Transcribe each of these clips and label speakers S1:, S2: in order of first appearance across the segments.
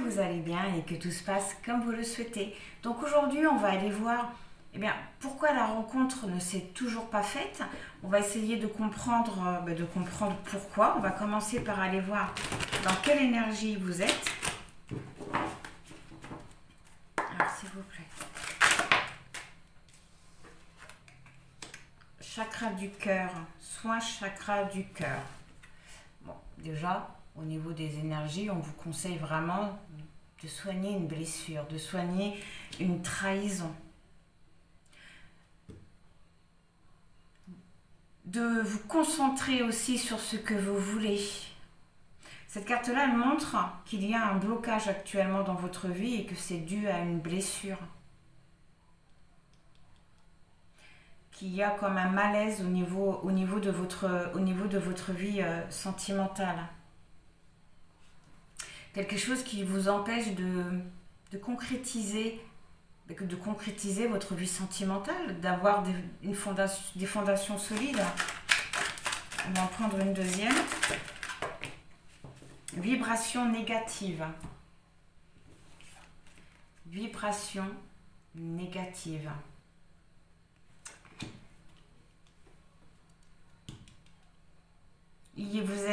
S1: vous allez bien et que tout se passe comme vous le souhaitez. Donc aujourd'hui, on va aller voir pourquoi la rencontre ne s'est toujours pas faite. On va essayer de comprendre pourquoi. On va commencer par aller voir dans quelle énergie vous êtes. Alors, s'il vous plaît. Chakra du cœur, soin chakra du cœur. Bon, déjà, au niveau des énergies, on vous conseille vraiment de soigner une blessure, de soigner une trahison. De vous concentrer aussi sur ce que vous voulez. Cette carte-là, elle montre qu'il y a un blocage actuellement dans votre vie et que c'est dû à une blessure. Qu'il y a comme un malaise au niveau de votre vie sentimentale. Quelque chose qui vous empêche de concrétiser votre vie sentimentale, d'avoir des fondations solides. On va en prendre une deuxième. Vibration négative. Vibration négative. Vous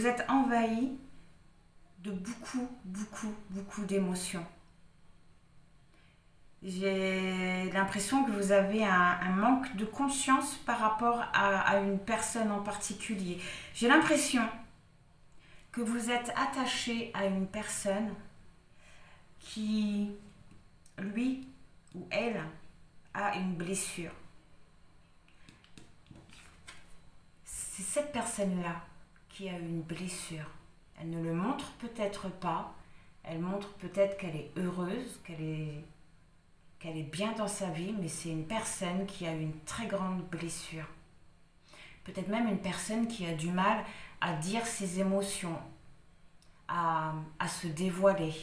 S1: êtes envahi de beaucoup d'émotions. J'ai l'impression que vous avez un manque de conscience par rapport à une personne en particulier. J'ai l'impression que vous êtes attaché à une personne qui, lui ou elle, a une blessure. C'est cette personne-là qui a une blessure. Elle ne le montre peut-être pas. Elle montre peut-être qu'elle est heureuse, qu'elle est bien dans sa vie, mais c'est une personne qui a une très grande blessure. Peut-être même une personne qui a du mal à dire ses émotions, à se dévoiler.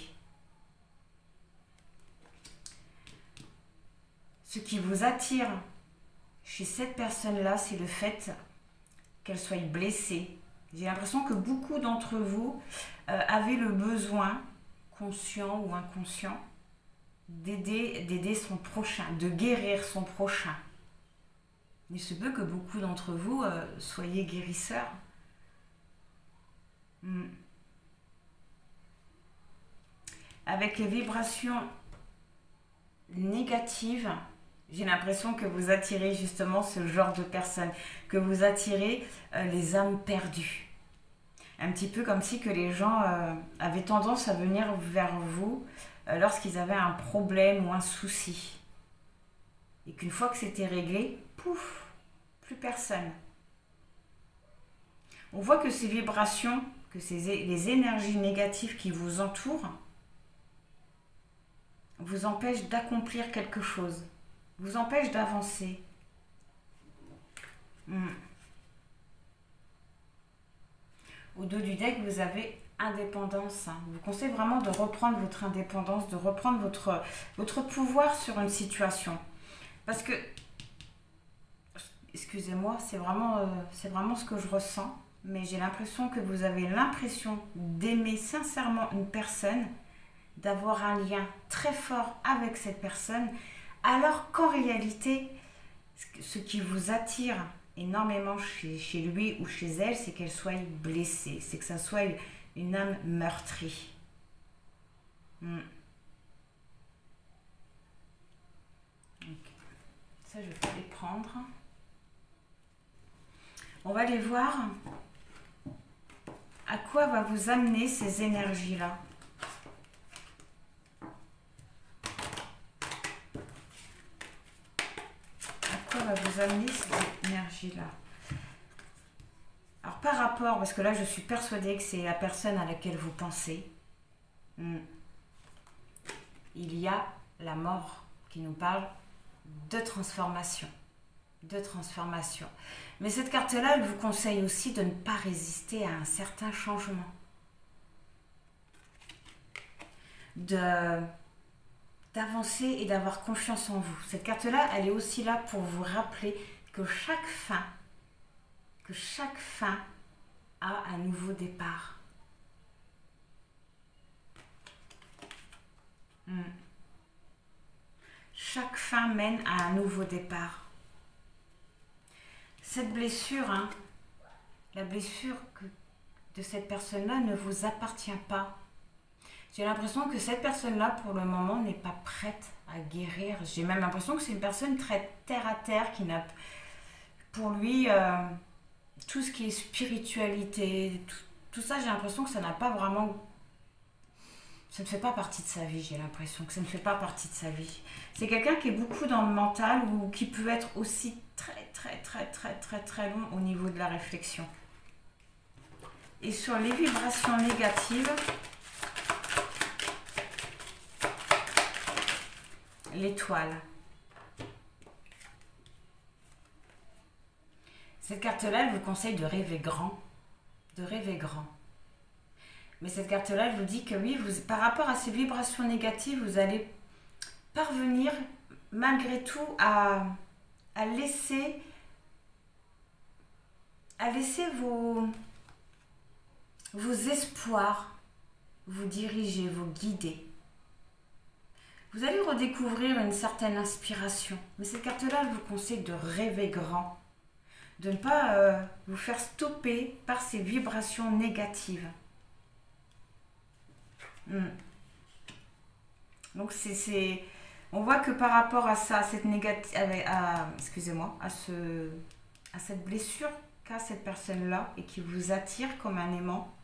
S1: Ce qui vous attire chez cette personne-là, c'est le fait qu'elle soit blessée. J'ai l'impression que beaucoup d'entre vous avaient le besoin, conscient ou inconscient, d'aider son prochain, de guérir son prochain. Il se peut que beaucoup d'entre vous soyez guérisseurs. Avec les vibrations négatives, j'ai l'impression que vous attirez justement ce genre de personnes, que vous attirez les âmes perdues. Un petit peu comme si que les gens avaient tendance à venir vers vous lorsqu'ils avaient un problème ou un souci. Et qu'une fois que c'était réglé, pouf, plus personne. On voit que ces vibrations, les énergies négatives qui vous entourent, vous empêchent d'accomplir quelque chose, vous empêchent d'avancer. Au dos du deck, vous avez indépendance. Je vous conseille vraiment de reprendre votre indépendance, de reprendre votre pouvoir sur une situation. Parce que, excusez-moi, c'est vraiment ce que je ressens, mais j'ai l'impression que vous avez l'impression d'aimer sincèrement une personne, d'avoir un lien très fort avec cette personne, alors qu'en réalité, ce qui vous attire énormément chez lui ou chez elle, c'est qu'elle soit blessée, c'est que ça soit une âme meurtrie. Okay. Ça, je vais les prendre. On va aller voir à quoi va vous amener ces énergies-là. Va vous amener cette énergie-là. Alors par rapport, parce que là je suis persuadée que c'est la personne à laquelle vous pensez, il y a la mort qui nous parle de transformation. Mais cette carte-là, elle vous conseille aussi de ne pas résister à un certain changement. D'avancer et d'avoir confiance en vous. Cette carte-là, elle est aussi là pour vous rappeler que chaque fin que chaque fin a un nouveau départ. Chaque fin mène à un nouveau départ. Cette blessure, la blessure de cette personne-là ne vous appartient pas. J'ai l'impression que cette personne-là, pour le moment, n'est pas prête à guérir. J'ai même l'impression que c'est une personne très terre à terre qui n'a, pour lui, tout ce qui est spiritualité, tout ça, j'ai l'impression que ça n'a pas vraiment, ça ne fait pas partie de sa vie. J'ai l'impression que ça ne fait pas partie de sa vie. C'est quelqu'un qui est beaucoup dans le mental ou qui peut être aussi très long au niveau de la réflexion. Et sur les vibrations négatives, l'étoile. Cette carte-là, elle vous conseille de rêver grand. De rêver grand. Mais cette carte-là, elle vous dit que oui, par rapport à ces vibrations négatives, vous allez parvenir malgré tout à laisser vos espoirs vous diriger, vous guider. Vous allez redécouvrir une certaine inspiration. Mais cette carte-là, elle vous conseille de rêver grand. De ne pas vous faire stopper par ces vibrations négatives. Donc on voit que par rapport à ça, à cette à cette blessure qu'a cette personne-là et qui vous attire comme un aimant,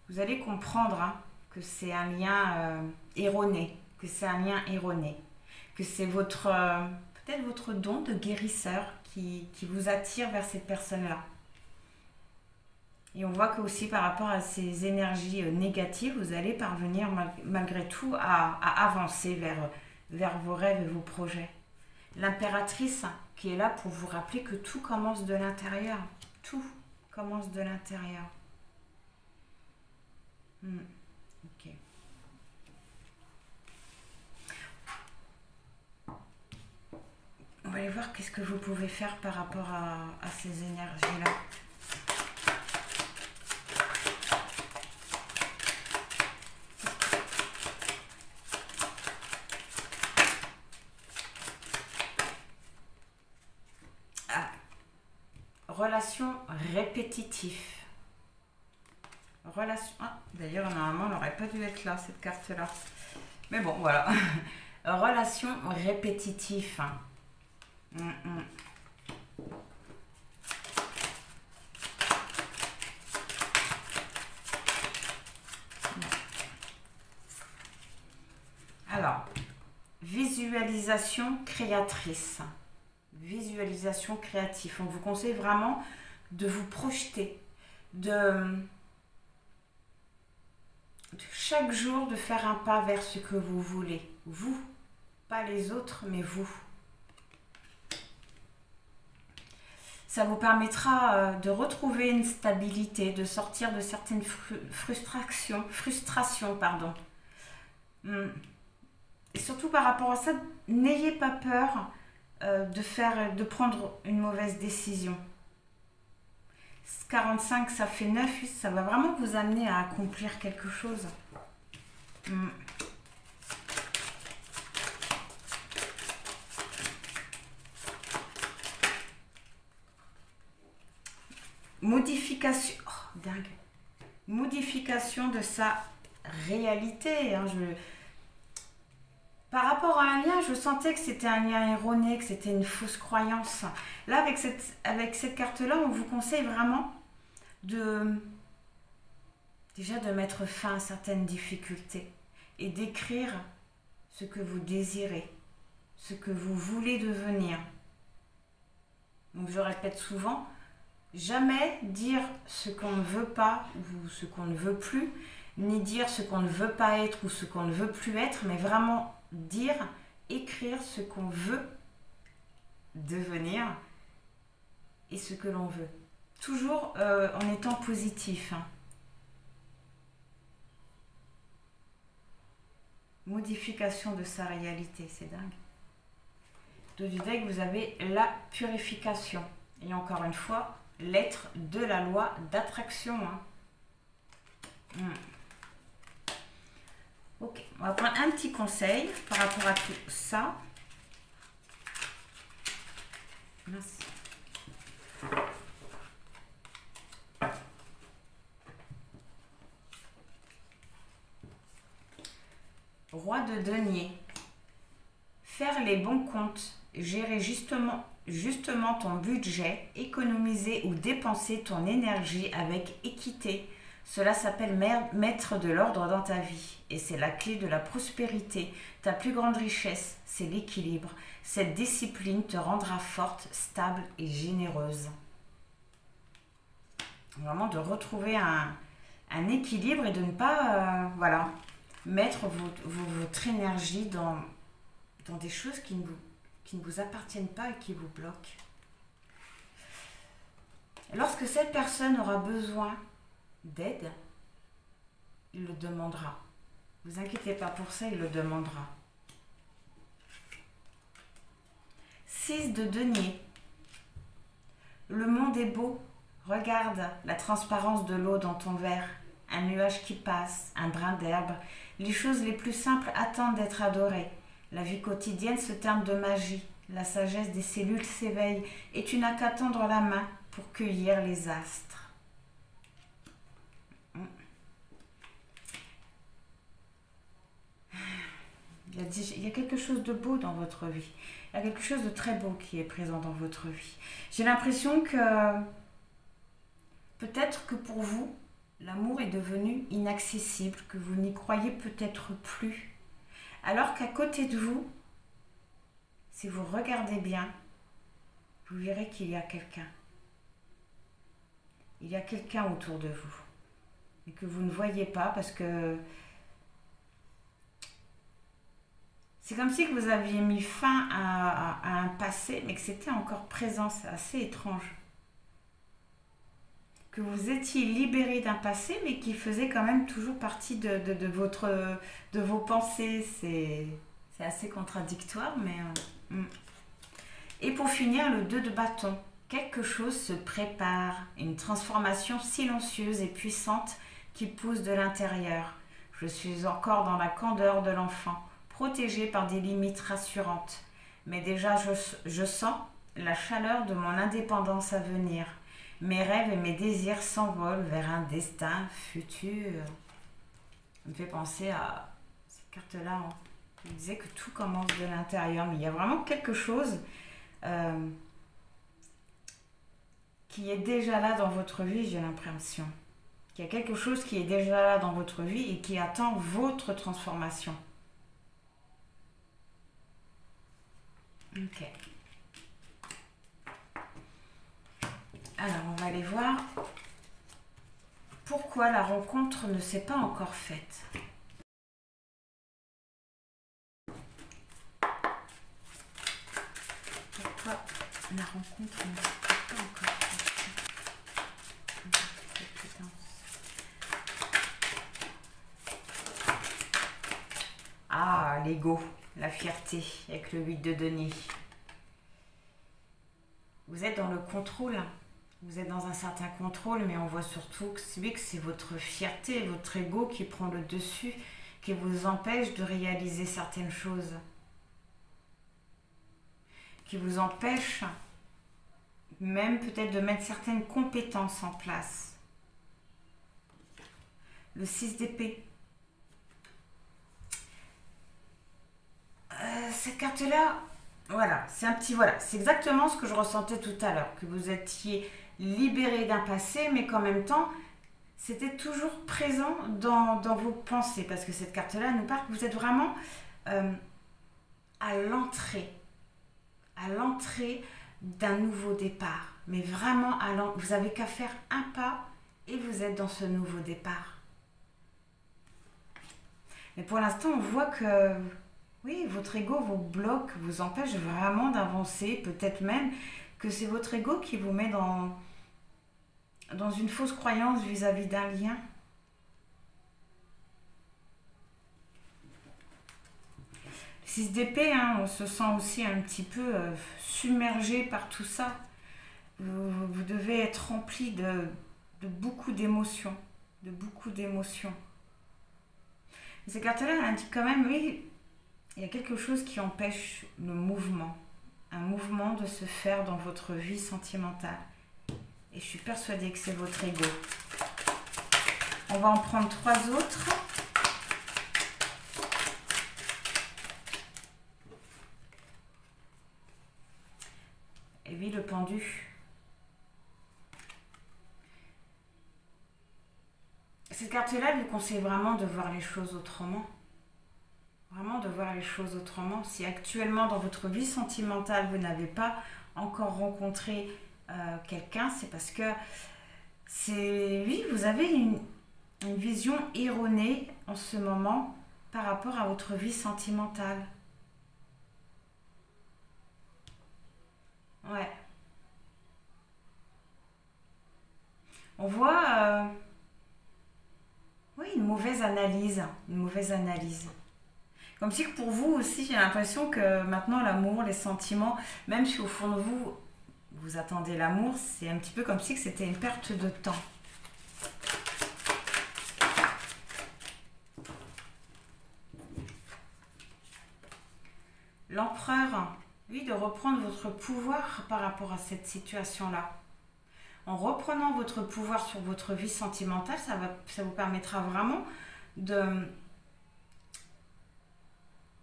S1: vous allez comprendre que c'est un lien erroné, que c'est un lien erroné, que c'est peut-être votre don de guérisseur qui vous attire vers cette personne-là. Et on voit que aussi par rapport à ces énergies négatives, vous allez parvenir malgré tout à avancer vers vos rêves et vos projets. L'impératrice qui est là pour vous rappeler que tout commence de l'intérieur. Tout commence de l'intérieur. Ok. On va aller voir qu'est-ce que vous pouvez faire par rapport à ces énergies-là. Relation répétitive. Relation. D'ailleurs, normalement, elle n'aurait pas dû être là, cette carte-là. Mais bon, voilà. Relation répétitive. Alors, visualisation créatrice. Visualisation créative. On vous conseille vraiment de vous projeter, de chaque jour de faire un pas vers ce que vous voulez. Vous, pas les autres, mais vous. Ça vous permettra de retrouver une stabilité, de sortir de certaines frustrations. Et surtout par rapport à ça, n'ayez pas peur de prendre une mauvaise décision. 45, ça fait 9, ça va vraiment vous amener à accomplir quelque chose. Modification, dingue. Modification de sa réalité. Par rapport à un lien, je sentais que c'était un lien erroné, que c'était une fausse croyance. Là, avec cette carte-là, on vous conseille vraiment déjà de mettre fin à certaines difficultés et d'écrire ce que vous désirez, ce que vous voulez devenir. Donc, je répète souvent, jamais dire ce qu'on ne veut pas ou ce qu'on ne veut plus, ni dire ce qu'on ne veut pas être ou ce qu'on ne veut plus être, mais vraiment dire, écrire ce qu'on veut devenir et ce que l'on veut. Toujours en étant positif. Modification de sa réalité, c'est dingue. Dos du deck, vous avez la purification. Et encore une fois, lettres de la loi d'attraction. Hein. Ok, on va prendre un petit conseil par rapport à tout ça. Mince. Roi de denier. Faire les bons comptes, gérer justement ton budget, économiser ou dépenser ton énergie avec équité. Cela s'appelle mettre de l'ordre dans ta vie. Et c'est la clé de la prospérité. Ta plus grande richesse, c'est l'équilibre. Cette discipline te rendra forte, stable et généreuse. Vraiment de retrouver un équilibre et de ne pas mettre votre énergie dans des choses qui ne vous appartiennent pas et qui vous bloquent. Lorsque cette personne aura besoin d'aide, il le demandera. Ne vous inquiétez pas pour ça, il le demandera. 6 de denier. Le monde est beau. Regarde la transparence de l'eau dans ton verre. Un nuage qui passe, un brin d'herbe. Les choses les plus simples attendent d'être adorées. La vie quotidienne se teinte de magie. La sagesse des cellules s'éveille et tu n'as qu'à tendre la main pour cueillir les astres. Il y a quelque chose de beau dans votre vie. Il y a quelque chose de très beau qui est présent dans votre vie. J'ai l'impression que peut-être que pour vous, l'amour est devenu inaccessible, que vous n'y croyez peut-être plus. Alors qu'à côté de vous, si vous regardez bien, vous verrez qu'il y a quelqu'un. Il y a quelqu'un autour de vous. Et que vous ne voyez pas parce que c'est comme si vous aviez mis fin à un passé, mais que c'était encore présent. C'est assez étrange. Que vous étiez libéré d'un passé, mais qui faisait quand même toujours partie de vos pensées. C'est assez contradictoire, mais... Et pour finir, le 2 de bâton. Quelque chose se prépare. Une transformation silencieuse et puissante qui pousse de l'intérieur. Je suis encore dans la candeur de l'enfant, protégée par des limites rassurantes. Mais déjà, je sens la chaleur de mon indépendance à venir. Mes rêves et mes désirs s'envolent vers un destin futur. Ça me fait penser à cette carte-là. Hein. Il disait que tout commence de l'intérieur. Mais il y a vraiment quelque chose qui est déjà là dans votre vie, j'ai l'impression. Il y a quelque chose qui est déjà là dans votre vie et qui attend votre transformation. Ok. Alors, on va aller voir pourquoi la rencontre ne s'est pas encore faite. Pourquoi la rencontre ne s'est pas encore faite? Ah, l'ego, la fierté avec le 8 de denier. Vous êtes dans le contrôle. Vous êtes dans un certain contrôle, mais on voit surtout que c'est votre fierté, votre ego qui prend le dessus, qui vous empêche de réaliser certaines choses. Qui vous empêche même peut-être de mettre certaines compétences en place. Le 6 d'épée. Cette carte-là, voilà, c'est exactement ce que je ressentais tout à l'heure, que vous étiez libéré d'un passé, mais qu'en même temps, c'était toujours présent dans vos pensées, parce que cette carte-là nous parle que vous êtes vraiment à l'entrée d'un nouveau départ, mais vraiment vous avez qu'à faire un pas et vous êtes dans ce nouveau départ. Mais pour l'instant, on voit que oui, votre ego vous bloque, vous empêche vraiment d'avancer, peut-être même que c'est votre ego qui vous met dans une fausse croyance vis-à-vis d'un lien. Le 6 d'épée, hein, on se sent aussi un petit peu submergé par tout ça. Vous devez être rempli de beaucoup d'émotions. De beaucoup d'émotions. Ces cartes-là indiquent quand même, oui, il y a quelque chose qui empêche le mouvement. Un mouvement de se faire dans votre vie sentimentale. Et je suis persuadée que c'est votre ego. On va en prendre 3 autres. Et oui, le pendu. Cette carte-là lui conseille vraiment de voir les choses autrement. Vraiment de voir les choses autrement. Si actuellement dans votre vie sentimentale, vous n'avez pas encore rencontré quelqu'un, c'est parce que oui, vous avez une vision erronée en ce moment par rapport à votre vie sentimentale. Ouais. On voit oui, une mauvaise analyse. Une mauvaise analyse. Comme si que pour vous aussi, j'ai l'impression que maintenant l'amour, les sentiments, même si au fond de vous, vous attendez l'amour, c'est un petit peu comme si que c'était une perte de temps. L'empereur, oui, de reprendre votre pouvoir par rapport à cette situation-là. En reprenant votre pouvoir sur votre vie sentimentale, ça vous permettra vraiment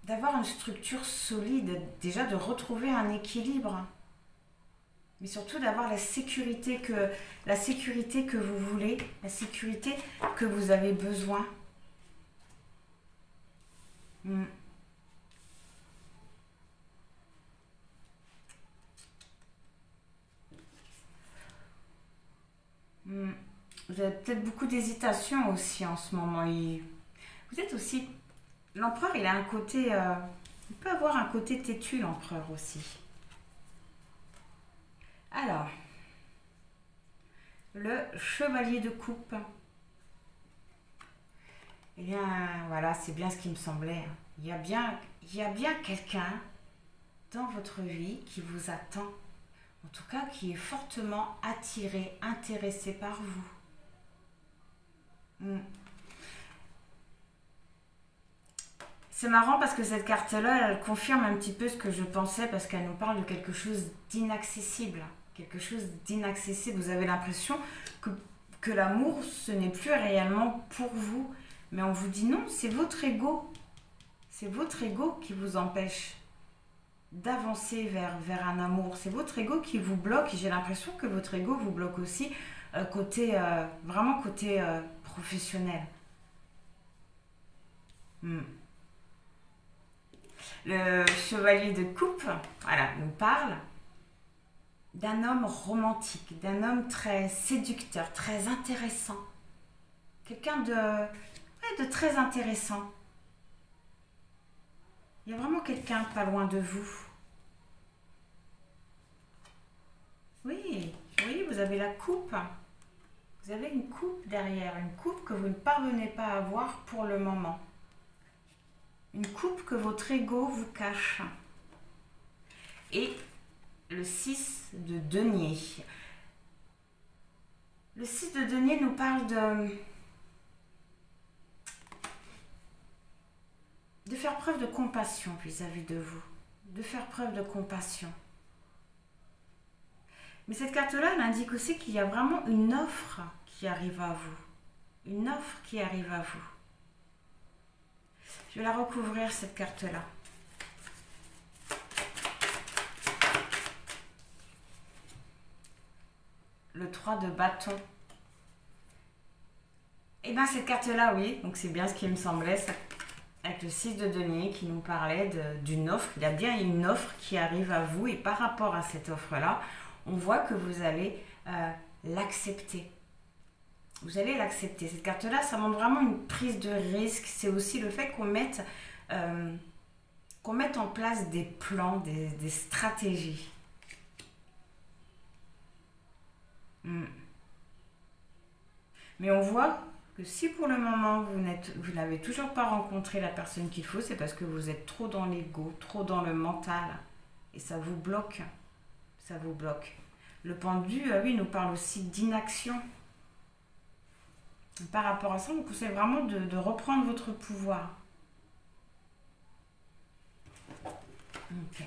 S1: d'avoir une structure solide, déjà de retrouver un équilibre, mais surtout d'avoir la sécurité que vous voulez, la sécurité que vous avez besoin. Mm. Mm. Vous avez peut-être beaucoup d'hésitation aussi en ce moment. Vous êtes aussi... L'empereur, il a un côté... il peut avoir un côté têtu, l'empereur aussi. Alors, le chevalier de coupe. Eh bien, voilà, c'est bien ce qui me semblait. Il y a bien quelqu'un dans votre vie qui vous attend. En tout cas, qui est fortement attiré, intéressé par vous. Mm. C'est marrant parce que cette carte-là, elle confirme un petit peu ce que je pensais parce qu'elle nous parle de quelque chose d'inaccessible. Quelque chose d'inaccessible. Vous avez l'impression que l'amour, ce n'est plus réellement pour vous. Mais on vous dit non, c'est votre ego. C'est votre ego qui vous empêche d'avancer vers un amour. C'est votre ego qui vous bloque. Et j'ai l'impression que votre ego vous bloque aussi vraiment côté professionnel. Hmm. Le chevalier de coupe, voilà, nous parle d'un homme romantique, d'un homme très séducteur, très intéressant. Quelqu'un de très intéressant. Il y a vraiment quelqu'un pas loin de vous. Oui, oui, vous avez la coupe. Vous avez une coupe derrière, une coupe que vous ne parvenez pas à voir pour le moment. Une coupe que votre ego vous cache. Et le 6 de denier. Le 6 de denier nous parle de faire preuve de compassion vis-à-vis de vous. De faire preuve de compassion. Mais cette carte-là, elle indique aussi qu'il y a vraiment une offre qui arrive à vous. Une offre qui arrive à vous. Je vais la recouvrir, cette carte-là. Le 3 de bâton. Et bien cette carte-là, oui, donc c'est bien ce qui me semblait, avec le 6 de denier qui nous parlait d'une offre. Il y a bien une offre qui arrive à vous et par rapport à cette offre-là, on voit que vous allez l'accepter. Vous allez l'accepter. Cette carte-là, ça montre vraiment une prise de risque. C'est aussi le fait qu'on mette en place des plans, des stratégies. Mais on voit que si pour le moment vous n'avez toujours pas rencontré la personne qu'il faut, c'est parce que vous êtes trop dans l'ego, trop dans le mental. Et ça vous bloque. Ça vous bloque. Le pendu, oui, nous parle aussi d'inaction. Par rapport à ça, on vous conseille vraiment de reprendre votre pouvoir. Ok.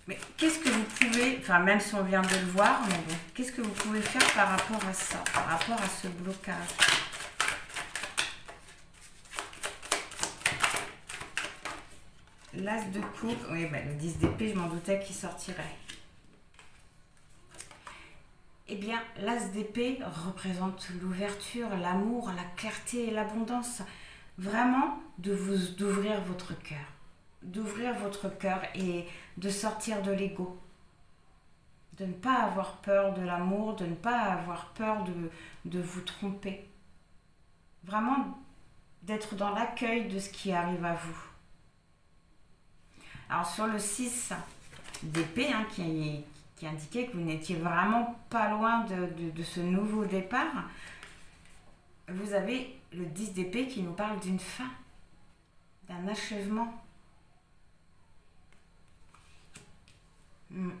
S1: Mais qu'est-ce que vous pouvez, enfin même si on vient de le voir, mais bon, qu'est-ce que vous pouvez faire par rapport à ça, par rapport à ce blocage? L'as de coupe, oui, ben, le 10 d'épée, je m'en doutais qu'il sortirait. Eh bien, l'as d'épée représente l'ouverture, l'amour, la clarté et l'abondance. Vraiment, d'ouvrir votre cœur. D'ouvrir votre cœur et de sortir de l'ego. De ne pas avoir peur de l'amour, de ne pas avoir peur de vous tromper. Vraiment, d'être dans l'accueil de ce qui arrive à vous. Alors, sur le 6 d'épée, hein, qui indiquait que vous n'étiez vraiment pas loin de ce nouveau départ, vous avez le 10 d'épée qui nous parle d'une fin, d'un achèvement. Vous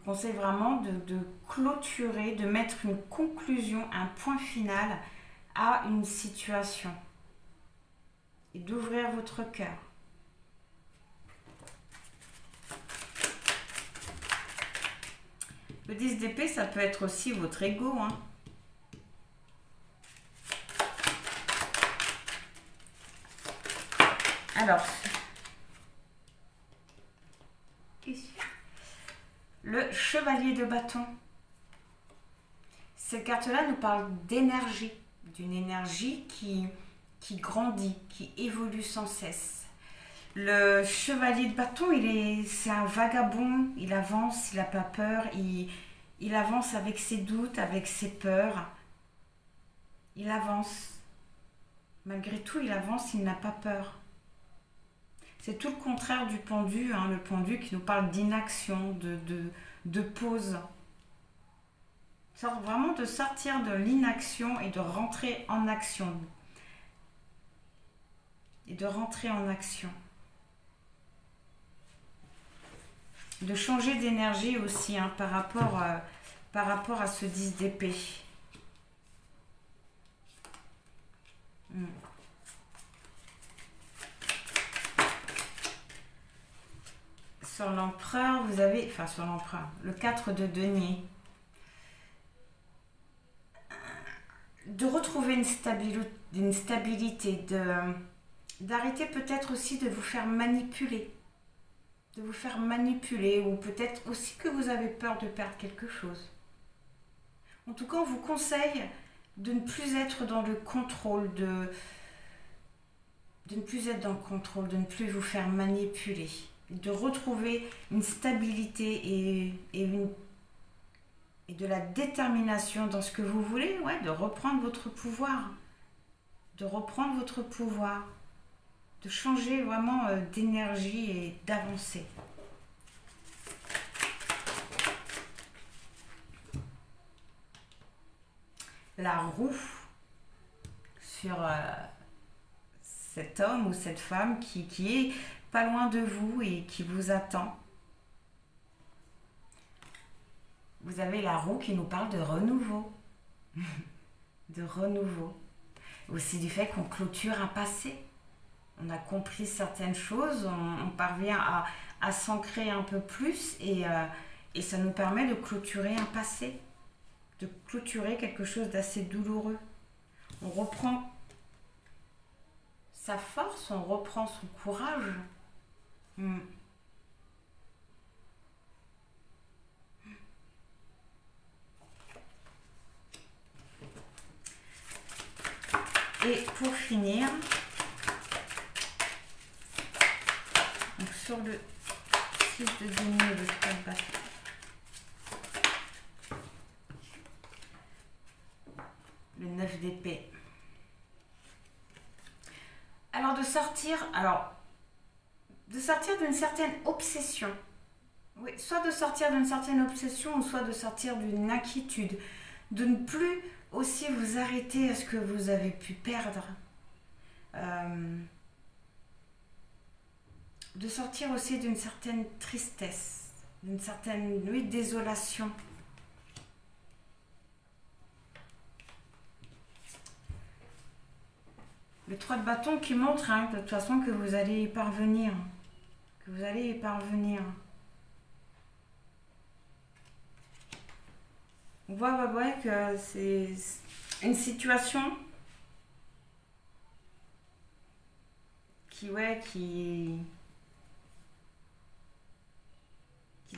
S1: conseille vraiment de clôturer, de mettre une conclusion, un point final à une situation et d'ouvrir votre cœur. Le 10 d'épée, ça peut être aussi votre ego, hein. Alors, le chevalier de bâton. Cette carte-là nous parle d'énergie, d'une énergie qui grandit, qui évolue sans cesse. Le chevalier de bâton, c'est un vagabond, il avance, il n'a pas peur, il avance avec ses doutes, avec ses peurs. Il avance. Malgré tout, il avance, il n'a pas peur. C'est tout le contraire du pendu, hein, le pendu qui nous parle d'inaction, de pause. Vraiment de sortir de l'inaction et de rentrer en action. Et de rentrer en action. De changer d'énergie aussi, hein, par rapport à ce 10 d'épée. Sur l'empereur, vous avez, enfin sur l'empereur, le 4 de denier. De retrouver une stabilité, d'arrêter peut-être aussi de vous faire manipuler. De vous faire manipuler, ou peut-être aussi que vous avez peur de perdre quelque chose. En tout cas, on vous conseille de ne plus être dans le contrôle, de ne plus être dans le contrôle, de ne plus vous faire manipuler, de retrouver une stabilité et de la détermination dans ce que vous voulez, ouais, de reprendre votre pouvoir, de changer vraiment d'énergie et d'avancer. La roue sur cet homme ou cette femme qui est pas loin de vous et qui vous attend. Vous avez la roue qui nous parle de renouveau. De renouveau. Aussi du fait qu'on clôture un passé. On a compris certaines choses, on parvient à s'ancrer un peu plus et ça nous permet de clôturer un passé, de clôturer quelque chose d'assez douloureux. On reprend sa force, on reprend son courage. Et pour finir, donc sur le 6 de denier, le 3 de bâton, le 9 d'épée. Alors de sortir d'une certaine obsession. Oui, soit de sortir d'une certaine obsession ou soit de sortir d'une inquiétude. De ne plus aussi vous arrêter à ce que vous avez pu perdre. De sortir aussi d'une certaine tristesse. d'une certaine, oui, désolation. Le 3 de bâton qui montre, hein, de toute façon, que vous allez y parvenir. Que vous allez y parvenir. On voit ouais, que c'est une situation qui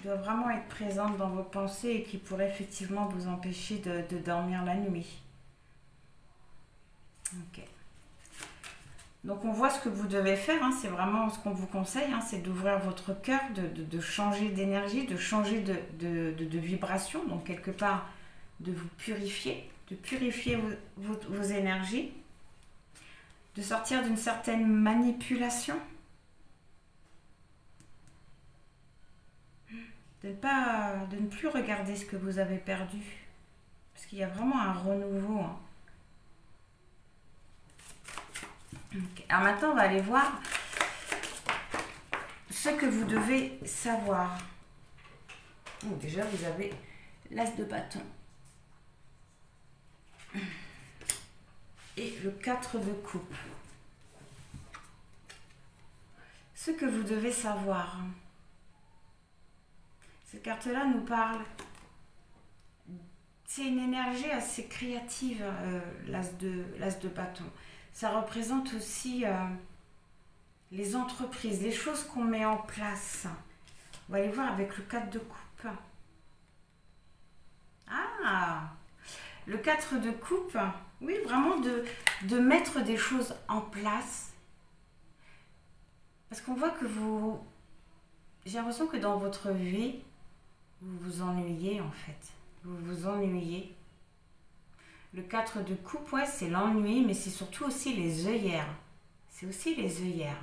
S1: doit vraiment être présente dans vos pensées et qui pourrait effectivement vous empêcher de dormir la nuit. Ok. Donc on voit ce que vous devez faire, hein, c'est vraiment ce qu'on vous conseille, hein, c'est d'ouvrir votre cœur, de changer d'énergie, de changer de vibration, donc quelque part de vous purifier, de purifier vos énergies, de sortir d'une certaine manipulation, de ne plus regarder ce que vous avez perdu, parce qu'il y a vraiment un renouveau. Hein. Okay. Alors maintenant, on va aller voir ce que vous devez savoir. Donc déjà, vous avez l'as de bâton et le 4 de coupe. Ce que vous devez savoir. Cette carte-là nous parle. C'est une énergie assez créative, l'as de bâton. Ça représente aussi les entreprises, les choses qu'on met en place. On va aller voir avec le 4 de coupe. Ah, le 4 de coupe, oui, vraiment de mettre des choses en place. Parce qu'on voit que j'ai l'impression que dans votre vie, vous vous ennuyez en fait. Vous vous ennuyez. Le 4 de coupe, ouais, c'est l'ennui, mais c'est surtout aussi les œillères. C'est aussi les œillères.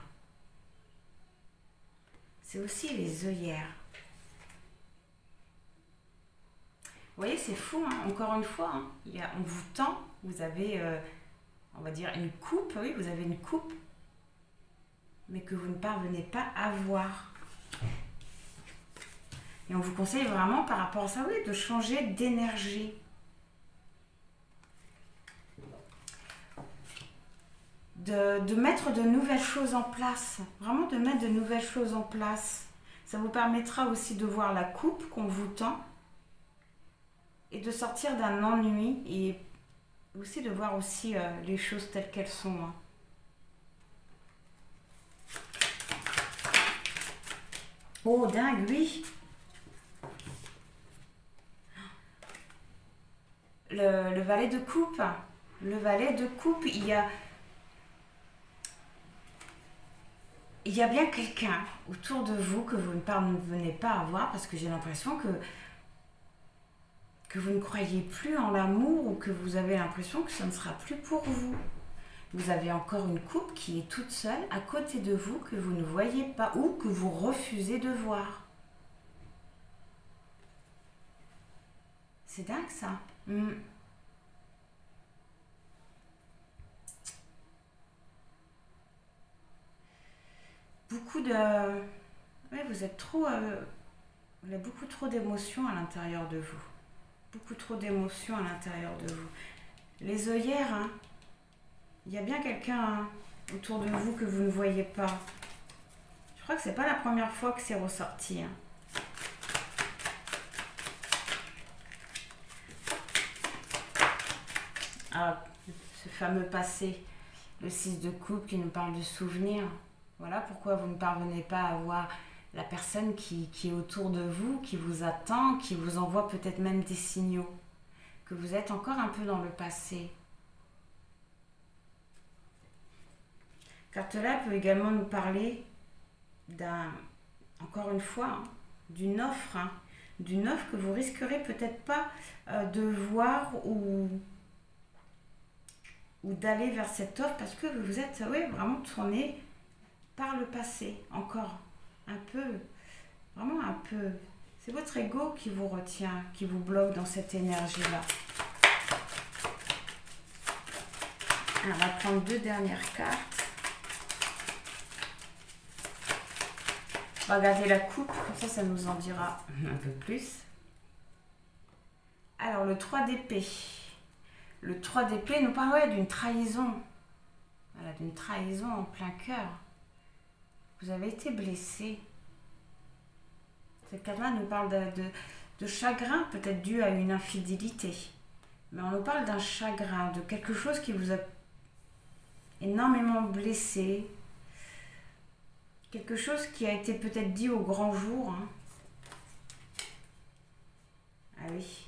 S1: C'est aussi les œillères. Vous voyez, c'est fou, hein. Encore une fois, hein. On vous tend, vous avez, on va dire, une coupe, oui, vous avez une coupe, mais que vous ne parvenez pas à voir. Et on vous conseille vraiment par rapport à ça, oui, de changer d'énergie. De mettre de nouvelles choses en place. Vraiment de mettre de nouvelles choses en place. Ça vous permettra aussi de voir la coupe qu'on vous tend et de sortir d'un ennui et aussi de voir aussi les choses telles qu'elles sont. Hein. Oh, dingue, oui. Le valet de coupe. Le valet de coupe, il y a bien quelqu'un autour de vous que vous ne parvenez pas à voir parce que j'ai l'impression que vous ne croyez plus en l'amour ou que vous avez l'impression que ce ne sera plus pour vous. Vous avez encore une coupe qui est toute seule à côté de vous que vous ne voyez pas ou que vous refusez de voir. C'est dingue ça. Beaucoup de... Ouais, vous êtes trop... il y a beaucoup trop d'émotions à l'intérieur de vous. Beaucoup trop d'émotions à l'intérieur de vous. Les œillères, hein, il y a bien quelqu'un hein, autour de vous que vous ne voyez pas. Je crois que c'est pas la première fois que c'est ressorti. Hein. Ah, ce fameux passé, le 6 de coupe qui nous parle de souvenirs. Voilà pourquoi vous ne parvenez pas à voir la personne qui est autour de vous, qui vous attend, qui vous envoie peut-être même des signaux, que vous êtes encore un peu dans le passé. Carte-là peut également nous parler encore une fois, hein, d'une offre que vous risquerez peut-être pas de voir ou d'aller vers cette offre parce que vous êtes vraiment tourné par le passé, encore un peu, vraiment un peu. C'est votre ego qui vous retient, qui vous bloque dans cette énergie-là. On va prendre deux dernières cartes. On va regarder la coupe, comme ça nous en dira un peu plus. Alors, le 3 d'épée. Le 3 d'épée nous parle d'une trahison. Voilà, d'une trahison en plein cœur. Vous avez été blessé. Cette carte-là nous parle de chagrin, peut-être dû à une infidélité. Mais on nous parle d'un chagrin, de quelque chose qui vous a énormément blessé. Quelque chose qui a été peut-être dit au grand jour. Hein. Ah oui.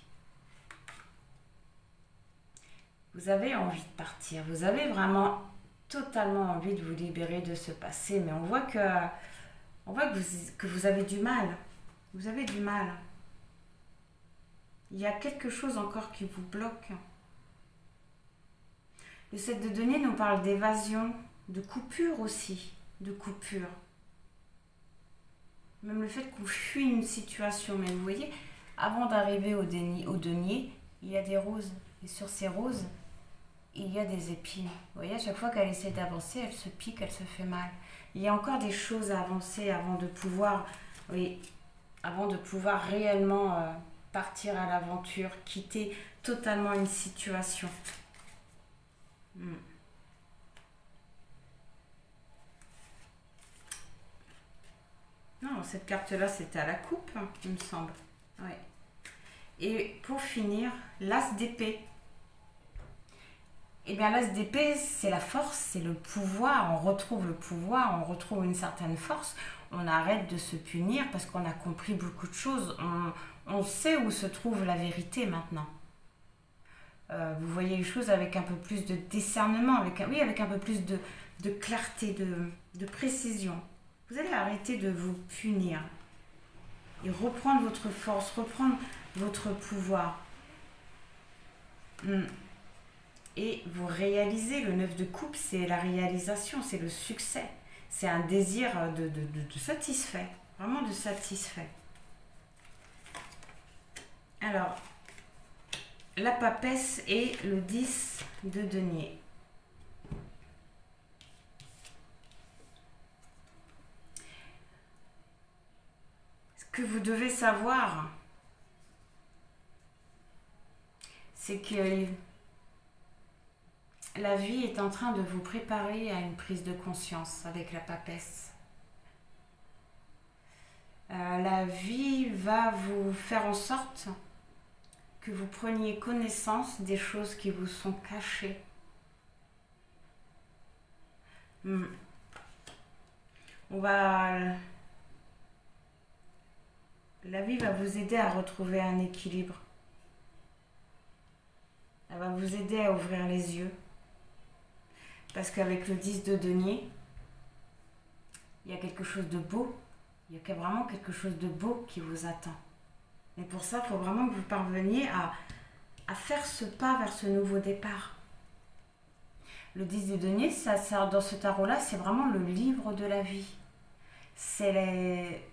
S1: Vous avez envie de partir. Vous avez vraiment totalement envie de vous libérer de ce passé. Mais on voit que vous avez du mal. Vous avez du mal. Il y a quelque chose encore qui vous bloque. Le 7 de denier nous parle d'évasion, de coupure aussi. De coupure. Même le fait qu'on fuit une situation. Mais vous voyez, avant d'arriver au denier, il y a des roses. Et sur ces roses, il y a des épines. Vous voyez, à chaque fois qu'elle essaie d'avancer, elle se pique, elle se fait mal. Il y a encore des choses à avancer avant de pouvoir, réellement partir à l'aventure, quitter totalement une situation. Non, cette carte-là, c'était à la coupe, hein, il me semble. Ouais. Et pour finir, l'as d'épée. Eh bien, l'as d'épée, c'est la force, c'est le pouvoir. On retrouve le pouvoir, on retrouve une certaine force. On arrête de se punir parce qu'on a compris beaucoup de choses. On sait où se trouve la vérité maintenant. Vous voyez les choses avec un peu plus de discernement, avec un peu plus de clarté, de précision. Vous allez arrêter de vous punir et reprendre votre force, reprendre votre pouvoir. Et vous réalisez, le 9 de coupe, c'est la réalisation, c'est le succès. C'est un désir de satisfait, vraiment de satisfait. Alors, la papesse et le 10 de denier. Ce que vous devez savoir, c'est que la vie est en train de vous préparer à une prise de conscience avec la papesse. La vie va vous faire en sorte que vous preniez connaissance des choses qui vous sont cachées. La vie va vous aider à retrouver un équilibre. Elle va vous aider à ouvrir les yeux. Parce qu'avec le 10 de denier, il y a quelque chose de beau. Il y a vraiment quelque chose de beau qui vous attend. Et pour ça, il faut vraiment que vous parveniez à faire ce pas vers ce nouveau départ. Le 10 de denier, dans ce tarot-là, c'est vraiment le livre de la vie. C'est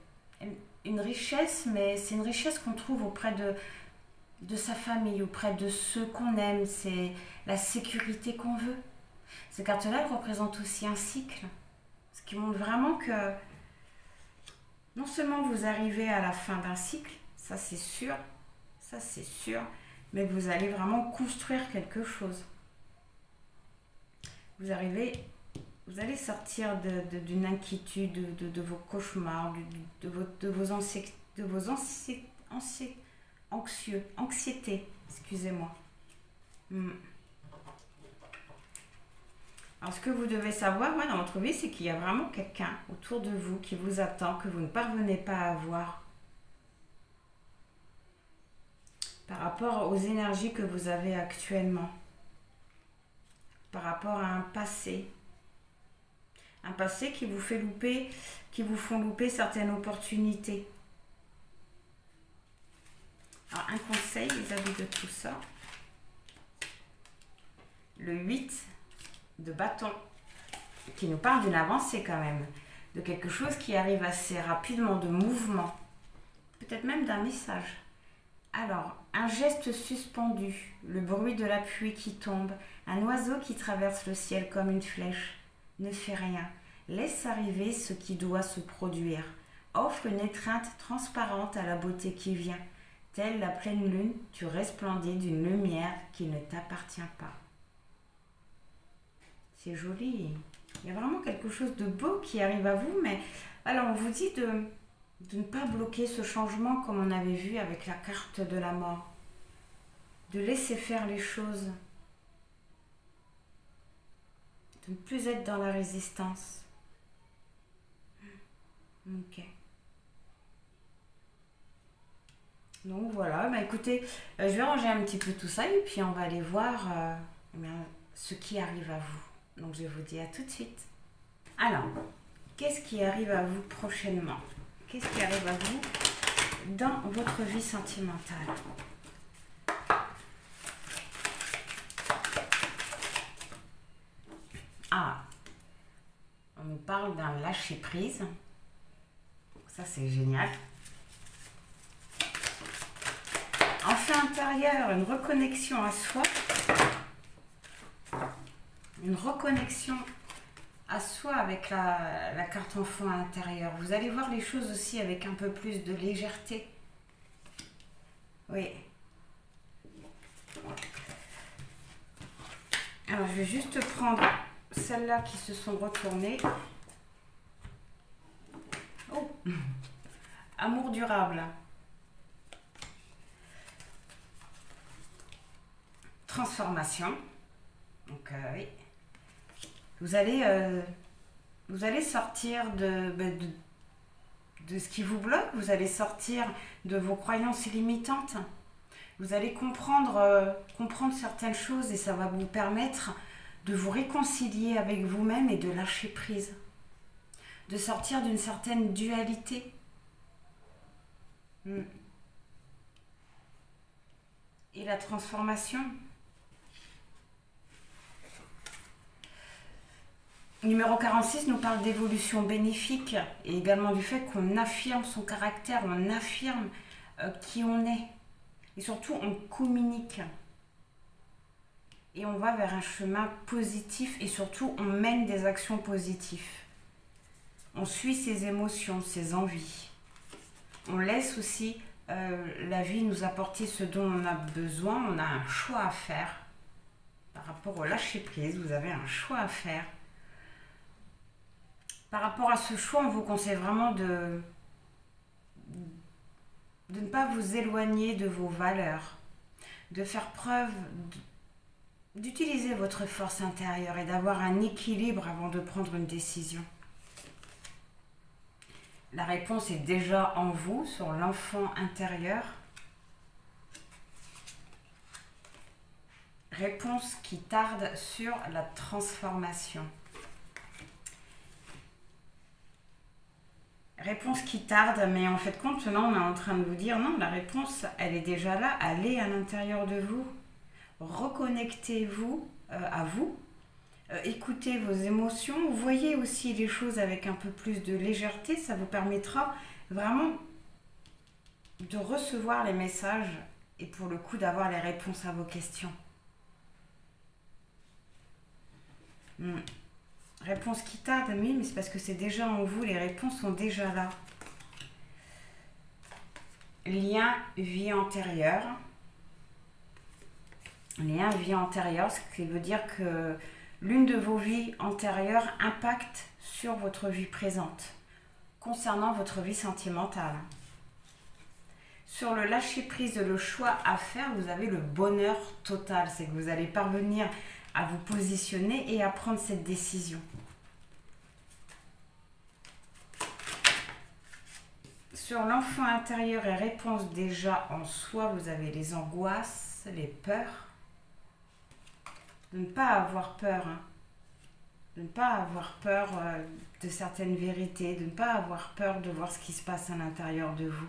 S1: une richesse, mais c'est une richesse qu'on trouve auprès de sa famille, auprès de ceux qu'on aime. C'est la sécurité qu'on veut. Ces cartes-là, elles représentent aussi un cycle. Ce qui montre vraiment que non seulement vous arrivez à la fin d'un cycle, ça c'est sûr, mais vous allez vraiment construire quelque chose. Vous allez sortir d'une inquiétude, de vos cauchemars, de vos anxiétés, excusez-moi. Alors, ce que vous devez savoir, dans votre vie, c'est qu'il y a vraiment quelqu'un autour de vous qui vous attend, que vous ne parvenez pas à voir. Par rapport aux énergies que vous avez actuellement. Par rapport à un passé. Un passé qui vous fait louper, qui vous font louper certaines opportunités. Alors, un conseil vis-à-vis de tout ça. Le 8 de bâton, qui nous parle d'une avancée quand même, de quelque chose qui arrive assez rapidement, de mouvement, peut-être même d'un message. Alors, un geste suspendu, le bruit de la pluie qui tombe, un oiseau qui traverse le ciel comme une flèche, ne fait rien, laisse arriver ce qui doit se produire, offre une étreinte transparente à la beauté qui vient. Telle la pleine lune, tu resplendis d'une lumière qui ne t'appartient pas. C'est joli. Il y a vraiment quelque chose de beau qui arrive à vous, mais alors on vous dit de ne pas bloquer ce changement comme on avait vu avec la carte de la mort. De laisser faire les choses. De ne plus être dans la résistance. Ok. Donc voilà, bah écoutez, je vais ranger un petit peu tout ça et puis on va aller voir ce qui arrive à vous. Donc je vous dis à tout de suite. Alors, qu'est-ce qui arrive à vous prochainement? Qu'est-ce qui arrive à vous dans votre vie sentimentale? Ah, on nous parle d'un lâcher-prise. Ça, c'est génial. Enfant intérieur, une reconnexion à soi. Une reconnexion à soi avec la carte enfant intérieur. Vous allez voir les choses aussi avec un peu plus de légèreté. Oui. Alors, je vais juste prendre celles-là qui se sont retournées. Oh, amour durable. Transformation. Donc, oui. Vous allez sortir de ce qui vous bloque. Vous allez sortir de vos croyances limitantes. Vous allez comprendre certaines choses et ça va vous permettre de vous réconcilier avec vous-même et de lâcher prise. De sortir d'une certaine dualité. Et la transformation. Numéro 46 nous parle d'évolution bénéfique et également du fait qu'on affirme son caractère, on affirme qui on est. Et surtout, on communique. Et on va vers un chemin positif et surtout, on mène des actions positives. On suit ses émotions, ses envies. On laisse aussi la vie nous apporter ce dont on a besoin. On a un choix à faire. Par rapport au lâcher-prise, vous avez un choix à faire. Par rapport à ce choix, on vous conseille vraiment de ne pas vous éloigner de vos valeurs, de faire preuve, d'utiliser votre force intérieure et d'avoir un équilibre avant de prendre une décision. La réponse est déjà en vous, sur l'enfant intérieur. Réponse qui tarde sur la transformation. Réponse qui tarde, mais en fait, compte, là, on est en train de vous dire, non, la réponse, elle est déjà là, elle est à l'intérieur de vous. Reconnectez-vous à vous, écoutez vos émotions, voyez aussi les choses avec un peu plus de légèreté, ça vous permettra vraiment de recevoir les messages et pour le coup d'avoir les réponses à vos questions. Réponse qui tarde, oui, mais c'est parce que c'est déjà en vous, les réponses sont déjà là. Lien vie antérieure. Lien vie antérieure, ce qui veut dire que l'une de vos vies antérieures impacte sur votre vie présente, concernant votre vie sentimentale. Sur le lâcher-prise, le choix à faire, vous avez le bonheur total. C'est que vous allez parvenir à vous positionner et à prendre cette décision. Sur l'enfant intérieur et réponse déjà en soi, vous avez les angoisses, les peurs. De ne pas avoir peur, hein. De ne pas avoir peur de certaines vérités, de ne pas avoir peur de voir ce qui se passe à l'intérieur de vous.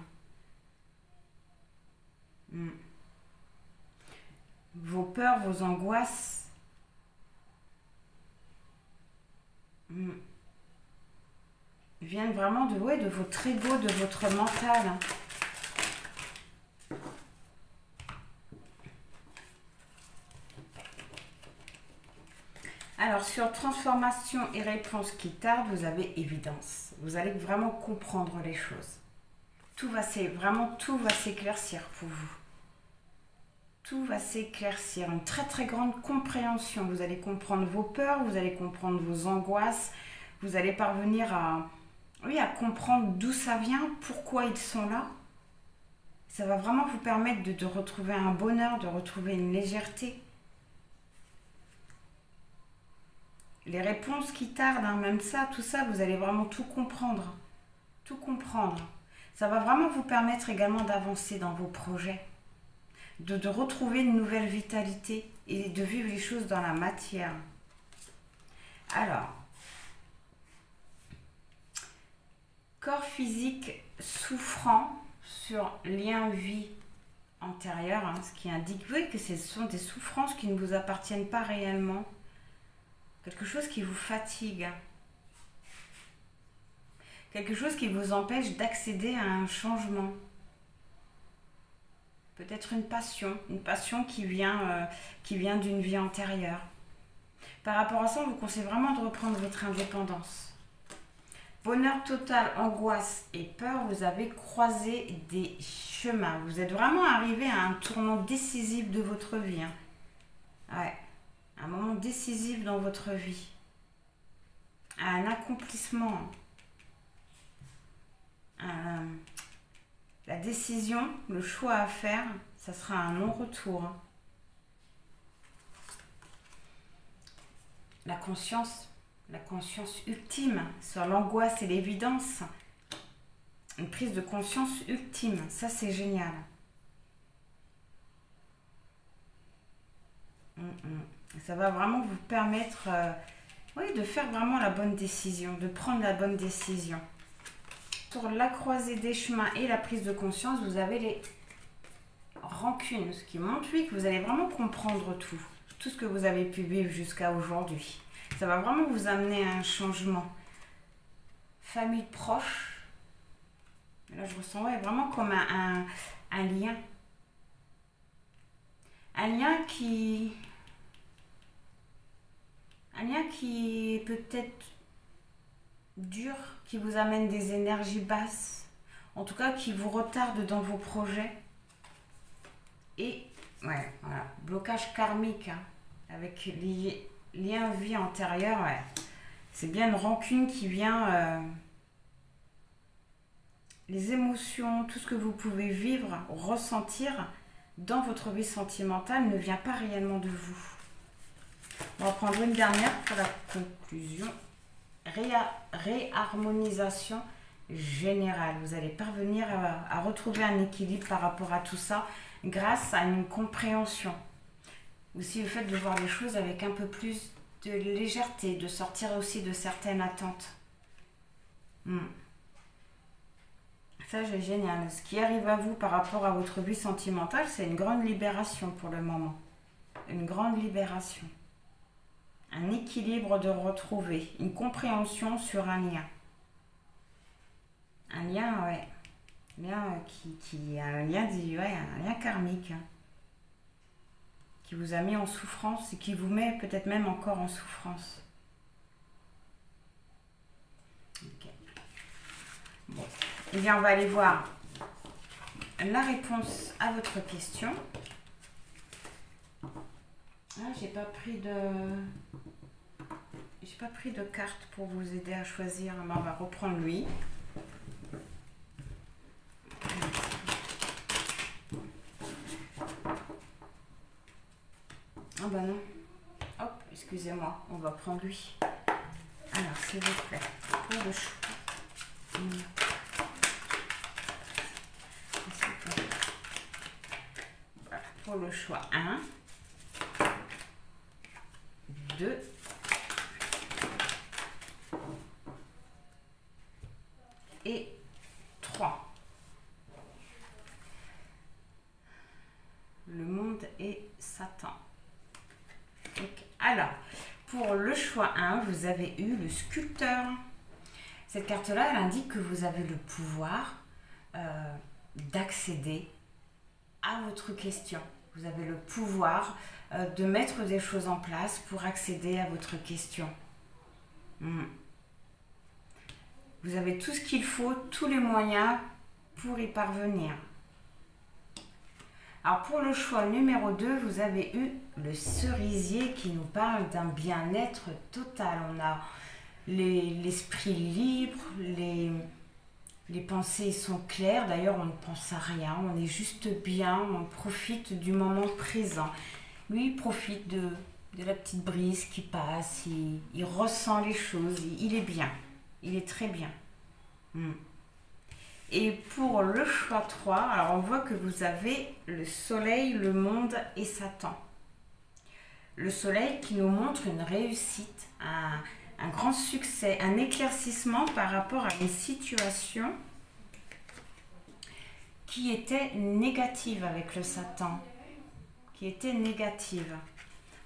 S1: Vos peurs, vos angoisses, viennent vraiment de votre ego, de votre mental. Alors, sur transformation et réponse qui tarde, vous avez évidence. Vous allez vraiment comprendre les choses. Tout va s'éclaircir pour vous. Tout va s'éclaircir. Une très très grande compréhension. Vous allez comprendre vos peurs, vous allez comprendre vos angoisses. Vous allez parvenir à comprendre d'où ça vient, pourquoi ils sont là. Ça va vraiment vous permettre de retrouver un bonheur, de retrouver une légèreté. Les réponses qui tardent, hein, même ça, tout ça, vous allez vraiment tout comprendre. Tout comprendre. Ça va vraiment vous permettre également d'avancer dans vos projets, de retrouver une nouvelle vitalité et de vivre les choses dans la matière. Alors, corps physique souffrant sur lien vie antérieur, hein, ce qui indique que ce sont des souffrances qui ne vous appartiennent pas réellement. Quelque chose qui vous fatigue. Quelque chose qui vous empêche d'accéder à un changement. Peut-être une passion qui vient d'une vie antérieure. Par rapport à ça, on vous conseille vraiment de reprendre votre indépendance. Bonheur total, angoisse et peur, vous avez croisé des chemins. Vous êtes vraiment arrivé à un tournant décisif de votre vie. Hein. Ouais. Un moment décisif dans votre vie, à un accomplissement, la décision, le choix à faire, ça sera un non-retour. La conscience ultime sur l'angoisse et l'évidence, une prise de conscience ultime, ça c'est génial. Ça va vraiment vous permettre de faire vraiment la bonne décision, de prendre la bonne décision. Sur la croisée des chemins et la prise de conscience, vous avez les rancunes, ce qui montre que vous allez vraiment comprendre tout ce que vous avez pu vivre jusqu'à aujourd'hui. Ça va vraiment vous amener à un changement. Famille proche, là je ressens vraiment comme un lien. Un lien qui est peut-être dur, qui vous amène des énergies basses, en tout cas qui vous retarde dans vos projets. Et voilà, blocage karmique, hein, avec les liens vie antérieure, c'est bien une rancune qui vient, les émotions, tout ce que vous pouvez vivre, ressentir dans votre vie sentimentale ne vient pas réellement de vous. On va prendre une dernière pour la conclusion. Réharmonisation générale. Vous allez parvenir à retrouver un équilibre par rapport à tout ça grâce à une compréhension. Aussi le fait de voir les choses avec un peu plus de légèreté, de sortir aussi de certaines attentes. Ça, c'est génial. Ce qui arrive à vous par rapport à votre vie sentimentale, c'est une grande libération pour le moment. Une grande libération. Un équilibre de retrouver. Une compréhension sur un lien. Un lien, un lien karmique. Hein, qui vous a mis en souffrance et qui vous met peut-être même encore en souffrance. Ok. Bon. Eh bien, on va aller voir la réponse à votre question. J'ai pas pris de carte pour vous aider à choisir. Mais on va reprendre lui. Ah bah non. Hop, excusez-moi, on va prendre lui. Alors, s'il vous plaît, pour le choix. Voilà, pour le choix 1, 2, et 3. Le monde et Satan. Okay. Alors, pour le choix 1, vous avez eu le sculpteur. Cette carte-là, elle indique que vous avez le pouvoir d'accéder à votre question. Vous avez le pouvoir de mettre des choses en place pour accéder à votre question. Vous avez tout ce qu'il faut, tous les moyens pour y parvenir. Alors pour le choix numéro 2, vous avez eu le cerisier qui nous parle d'un bien-être total. On a l'esprit libre, les pensées sont claires. D'ailleurs, on ne pense à rien, on est juste bien, on profite du moment présent. Lui, il profite de la petite brise qui passe, il ressent les choses, il est bien, il est très bien. Et pour le choix 3, alors on voit que vous avez le soleil, le monde et Satan. Le soleil qui nous montre une réussite, un grand succès, un éclaircissement par rapport à une situation qui était négative avec le Satan, qui était négative.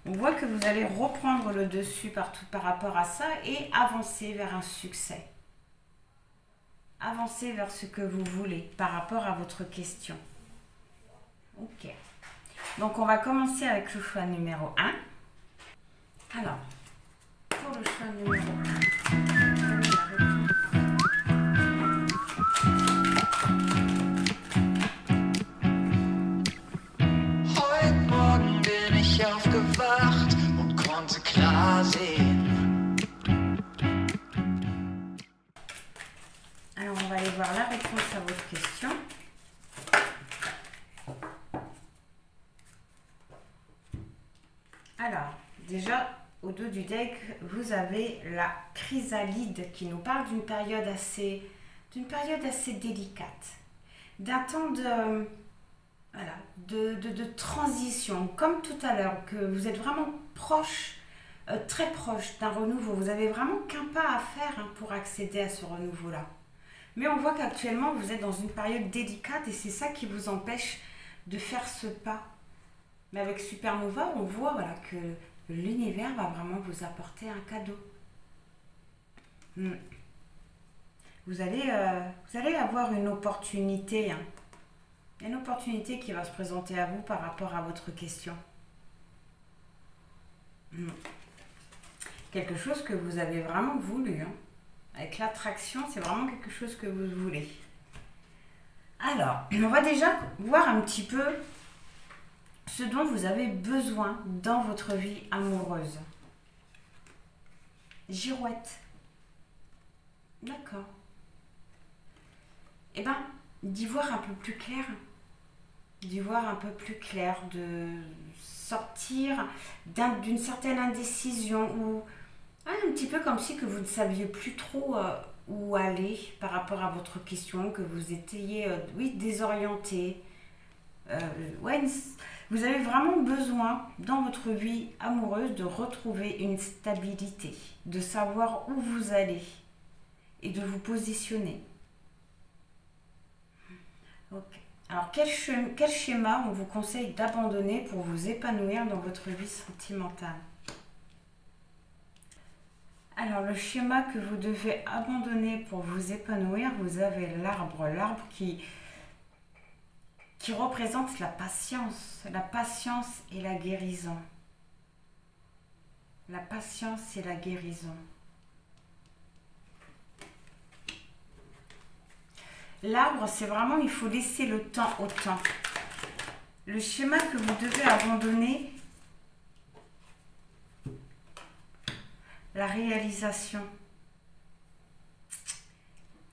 S1: On voit que vous allez reprendre le dessus partout par rapport à ça et avancer vers un succès. Avancez vers ce que vous voulez par rapport à votre question. Ok. Donc, on va commencer avec le choix numéro 1. Alors, pour le choix numéro
S2: 1. Heute Morgen bin ich aufgewacht und konnte klar sehen.
S1: Alors, on va aller voir la réponse à votre question. Alors, déjà, au dos du deck, vous avez la chrysalide qui nous parle d'une période assez délicate, d'un temps de transition, comme tout à l'heure, que vous êtes vraiment proche, très proche d'un renouveau. Vous avez vraiment qu'un pas à faire pour accéder à ce renouveau-là. Mais on voit qu'actuellement, vous êtes dans une période délicate et c'est ça qui vous empêche de faire ce pas. Mais avec Supernova, on voit que l'univers va vraiment vous apporter un cadeau. Vous allez avoir une opportunité. Une opportunité qui va se présenter à vous par rapport à votre question. Quelque chose que vous avez vraiment voulu. Avec l'attraction, c'est vraiment quelque chose que vous voulez. Alors, on va déjà voir un petit peu ce dont vous avez besoin dans votre vie amoureuse. Girouette. D'accord. Eh bien, d'y voir un peu plus clair. D'y voir un peu plus clair, de sortir d'une certaine indécision ou un petit peu comme si que vous ne saviez plus trop où aller par rapport à votre question, que vous étiez désorienté. Vous avez vraiment besoin dans votre vie amoureuse de retrouver une stabilité, de savoir où vous allez et de vous positionner. Ok. Alors quel schéma on vous conseille d'abandonner pour vous épanouir dans votre vie sentimentale? Alors, le schéma que vous devez abandonner pour vous épanouir, vous avez l'arbre. L'arbre qui représente la patience et la guérison. La patience et la guérison. L'arbre, c'est vraiment, il faut laisser le temps au temps. Le schéma que vous devez abandonner, la réalisation.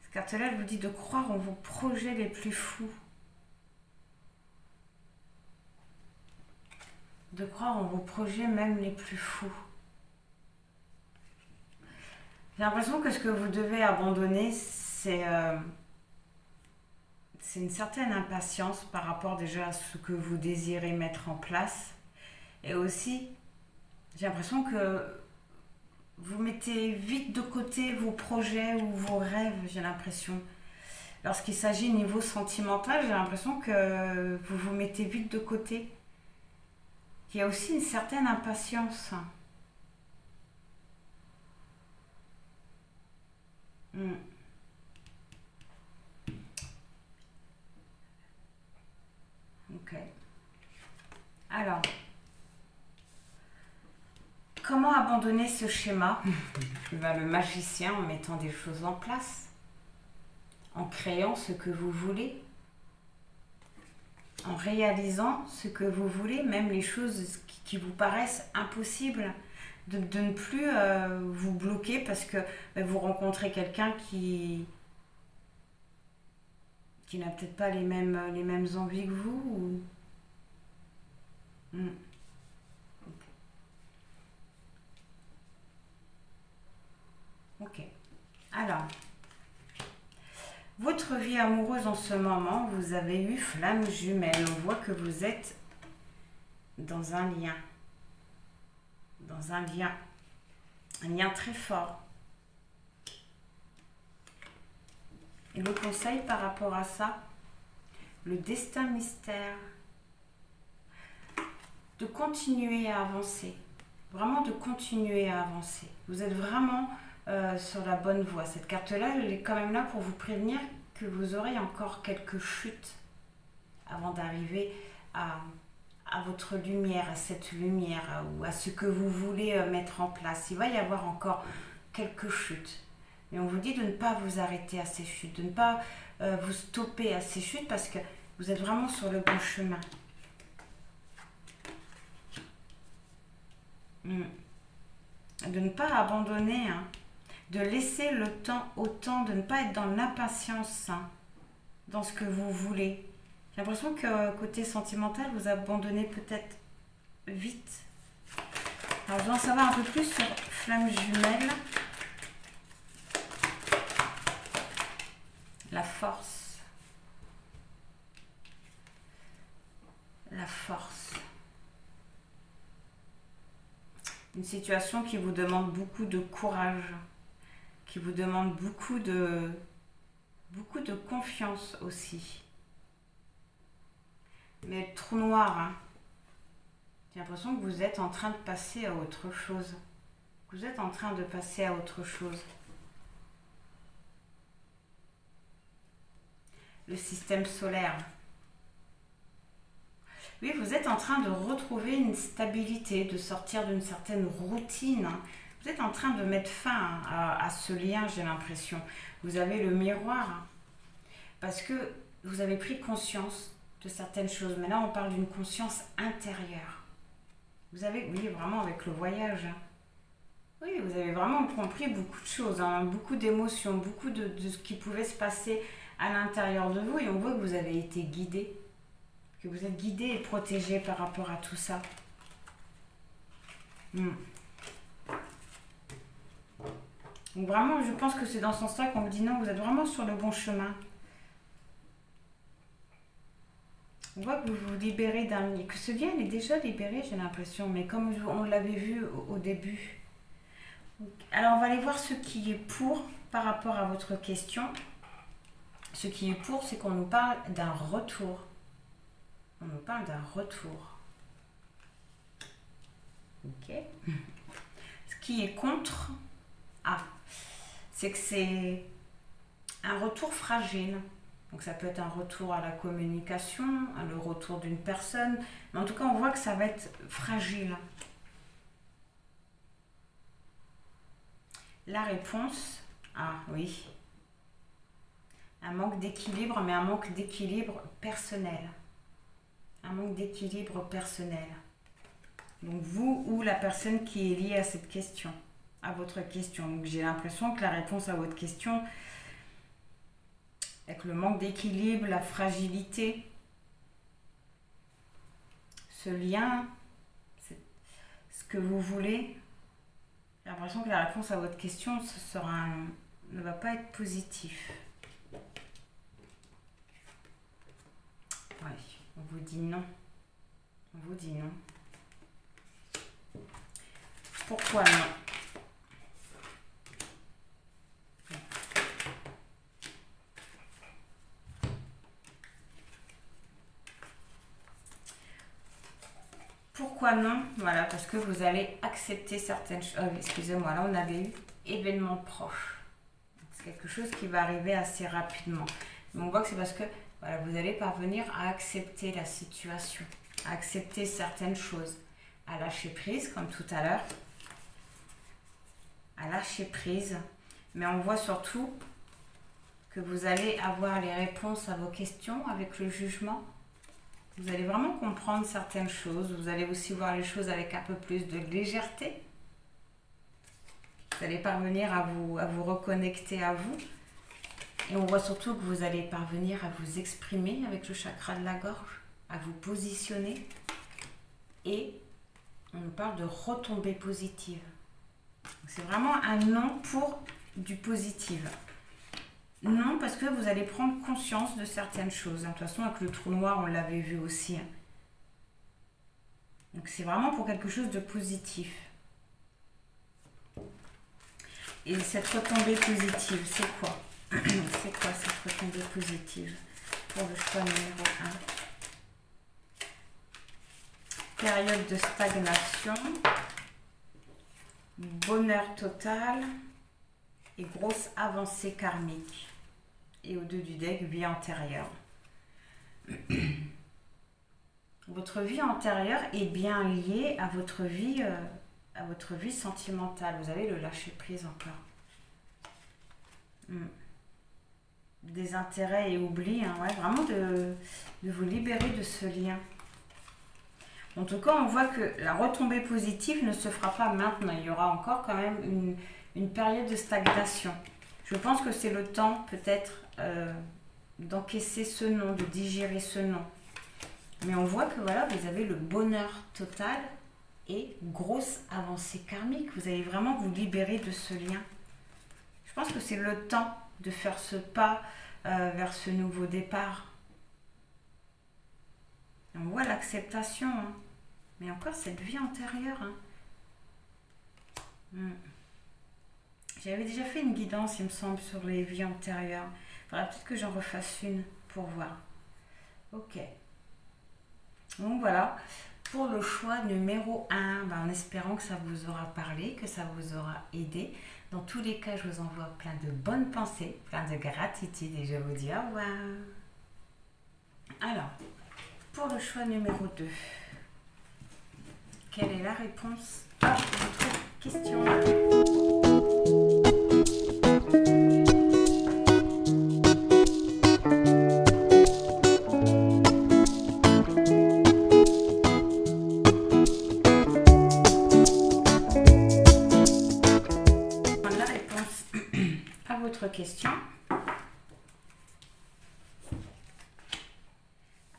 S1: Cette carte-là, elle vous dit de croire en vos projets les plus fous. De croire en vos projets même les plus fous. J'ai l'impression que ce que vous devez abandonner, c'est une certaine impatience par rapport déjà à ce que vous désirez mettre en place. Et aussi, j'ai l'impression que vous mettez vite de côté vos projets ou vos rêves, j'ai l'impression. Lorsqu'il s'agit niveau sentimental, j'ai l'impression que vous vous mettez vite de côté. Il y a aussi une certaine impatience. Ok. Alors, comment abandonner ce schéma? Le magicien, en mettant des choses en place, en créant ce que vous voulez, en réalisant ce que vous voulez, même les choses qui vous paraissent impossibles, de ne plus vous bloquer parce que vous rencontrez quelqu'un qui n'a peut-être pas les mêmes envies que vous. Ou... Ok. Alors, votre vie amoureuse en ce moment, vous avez eu flamme jumelle. On voit que vous êtes dans un lien. Dans un lien très fort. Et le conseil par rapport à ça, le destin mystère, de continuer à avancer, vraiment de continuer à avancer. Vous êtes vraiment sur la bonne voie. Cette carte-là, elle est quand même là pour vous prévenir que vous aurez encore quelques chutes avant d'arriver à votre lumière, à cette lumière ou à ce que vous voulez mettre en place. Il va y avoir encore quelques chutes. Mais on vous dit de ne pas vous arrêter à ces chutes, de ne pas vous stopper à ces chutes parce que vous êtes vraiment sur le bon chemin. De ne pas abandonner, hein. De laisser le temps au temps, de ne pas être dans l'impatience, hein, dans ce que vous voulez. J'ai l'impression que côté sentimental, vous abandonnez peut-être vite. Alors je veux en savoir un peu plus sur flamme jumelle. La force. La force. Une situation qui vous demande beaucoup de courage, qui vous demande beaucoup de confiance aussi. Mais le trou noir, hein, j'ai l'impression que vous êtes en train de passer à autre chose. Vous êtes en train de passer à autre chose. Le système solaire. Oui, vous êtes en train de retrouver une stabilité, de sortir d'une certaine routine. Vous êtes en train de mettre fin à ce lien, j'ai l'impression. Vous avez le miroir, parce que vous avez pris conscience de certaines choses. Mais là, on parle d'une conscience intérieure. Vous avez, oui, vraiment avec le voyage. Oui, vous avez vraiment compris beaucoup de choses, hein, beaucoup d'émotions, beaucoup de ce qui pouvait se passer à l'intérieur de vous. Et on voit que vous avez été guidé, que vous êtes guidé et protégé par rapport à tout ça. Donc vraiment, je pense que c'est dans ce sens-là qu'on me dit non, vous êtes vraiment sur le bon chemin. On voit que vous vous libérez d'un lien, que ce lien est déjà libéré, j'ai l'impression, mais comme on l'avait vu au début. Alors, on va aller voir ce qui est pour par rapport à votre question. Ce qui est pour, c'est qu'on nous parle d'un retour. On nous parle d'un retour. Ok. Ce qui est contre, c'est que c'est un retour fragile. Donc ça peut être un retour à la communication, le retour d'une personne. Mais en tout cas, on voit que ça va être fragile. La réponse, oui. Un manque d'équilibre, mais un manque d'équilibre personnel. Un manque d'équilibre personnel. Donc vous ou la personne qui est liée à cette question, à votre question. Donc j'ai l'impression que la réponse à votre question, avec le manque d'équilibre, la fragilité, ce lien, ce que vous voulez, j'ai l'impression que la réponse à votre question ne va pas être positif. Oui, on vous dit non. On vous dit non. Pourquoi non? Pourquoi non? Voilà, parce que vous allez accepter certaines choses. Excusez-moi, là on avait eu événement proche. C'est quelque chose qui va arriver assez rapidement. Mais on voit que c'est parce que voilà, vous allez parvenir à accepter la situation. à accepter certaines choses, à lâcher prise comme tout à l'heure, à lâcher prise. Mais on voit surtout que vous allez avoir les réponses à vos questions avec le jugement. Vous allez vraiment comprendre certaines choses. Vous allez aussi voir les choses avec un peu plus de légèreté. Vous allez parvenir à vous reconnecter à vous. Et on voit surtout que vous allez parvenir à vous exprimer avec le chakra de la gorge, à vous positionner. Et on nous parle de retombées positives. C'est vraiment un non pour du positif. Non, parce que vous allez prendre conscience de certaines choses. De toute façon, avec le trou noir, on l'avait vu aussi. Donc, c'est vraiment pour quelque chose de positif. Et cette retombée positive, c'est quoi? C'est quoi cette retombée positive pour le choix numéro 1? Période de stagnation, bonheur total et grosse avancée karmique. Et au 2 du deck, vie antérieure. Votre vie antérieure est bien liée à votre vie sentimentale. Vous avez le lâcher prise encore. Des intérêts et oublis, hein, ouais, vraiment de vous libérer de ce lien. En tout cas, on voit que la retombée positive ne se fera pas maintenant. Il y aura encore quand même une période de stagnation. Je pense que c'est le temps peut-être d'encaisser ce nom, de digérer ce nom. Mais on voit que voilà, vous avez le bonheur total et grosse avancée karmique. Vous allez vraiment vous libérer de ce lien. Je pense que c'est le temps de faire ce pas vers ce nouveau départ. On voit l'acceptation, hein. Mais encore cette vie antérieure. Hein. J'avais déjà fait une guidance, il me semble, sur les vies antérieures. Il faudra peut-être que j'en refasse une pour voir. Ok. Donc voilà, pour le choix numéro 1, en espérant que ça vous aura parlé, que ça vous aura aidé. Dans tous les cas, je vous envoie plein de bonnes pensées, plein de gratitude et je vous dis au revoir. Alors, pour le choix numéro 2, quelle est la réponse à votre question? La réponse à votre question.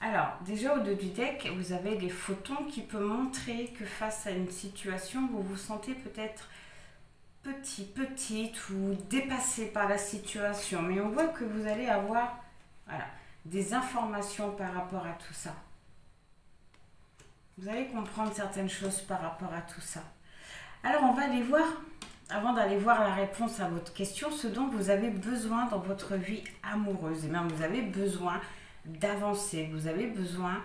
S1: Alors, déjà au dos du deck, vous avez des photons qui peuvent montrer que face à une situation, vous vous sentez peut-être petite ou dépassé par la situation. Mais on voit que vous allez avoir des informations par rapport à tout ça. Vous allez comprendre certaines choses par rapport à tout ça. Alors, on va aller voir, avant d'aller voir la réponse à votre question, ce dont vous avez besoin dans votre vie amoureuse. Et bien, vous avez besoin d'avancer, vous avez besoin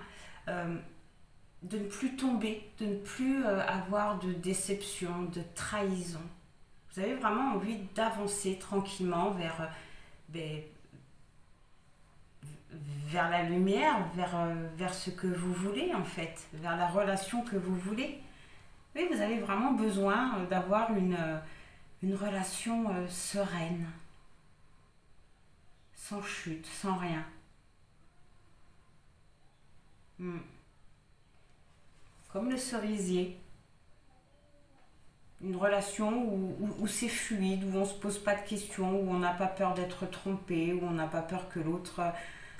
S1: de ne plus tomber, de ne plus avoir de déception, de trahison. Vous avez vraiment envie d'avancer tranquillement vers la lumière, vers ce que vous voulez en fait, vers la relation que vous voulez. Oui, vous avez vraiment besoin d'avoir une relation sereine, sans chute, sans rien. Comme le cerisier. Une relation où c'est fluide, où on ne se pose pas de questions, où on n'a pas peur d'être trompé, où on n'a pas peur que l'autre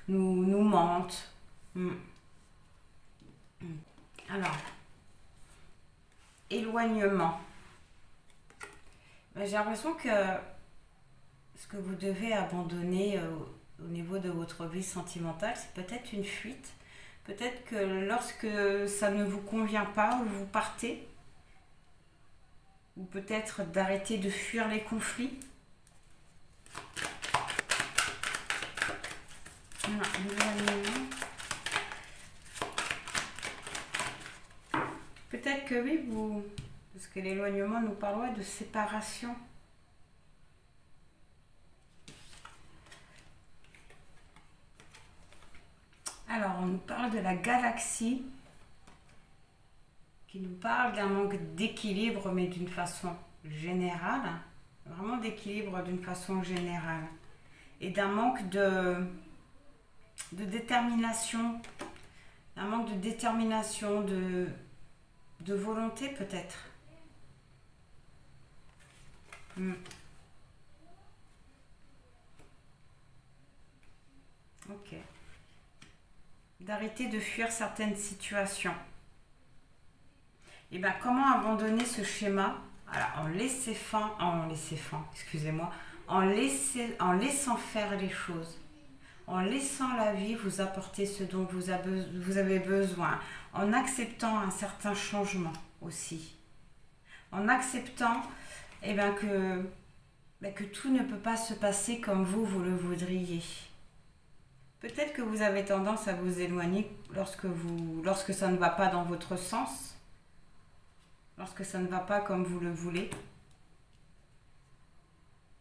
S1: nous mente. Alors, éloignement. J'ai l'impression que ce que vous devez abandonner au niveau de votre vie sentimentale, c'est peut-être une fuite. Peut-être que lorsque ça ne vous convient pas, vous partez. Ou peut-être d'arrêter de fuir les conflits. Peut-être que oui, parce que l'éloignement nous parle de séparation. Alors, on nous parle de la galaxie qui nous parle d'un manque d'équilibre, mais d'une façon générale, vraiment d'équilibre d'une façon générale, et d'un manque de détermination, de volonté peut-être. Ok. D'arrêter de fuir certaines situations. Et bien, comment abandonner ce schéma? Alors, en laissant faire les choses, en laissant la vie vous apporter ce dont vous avez besoin, en acceptant un certain changement aussi, en acceptant que tout ne peut pas se passer comme vous le voudriez. Peut-être que vous avez tendance à vous éloigner lorsque ça ne va pas dans votre sens, lorsque ça ne va pas comme vous le voulez.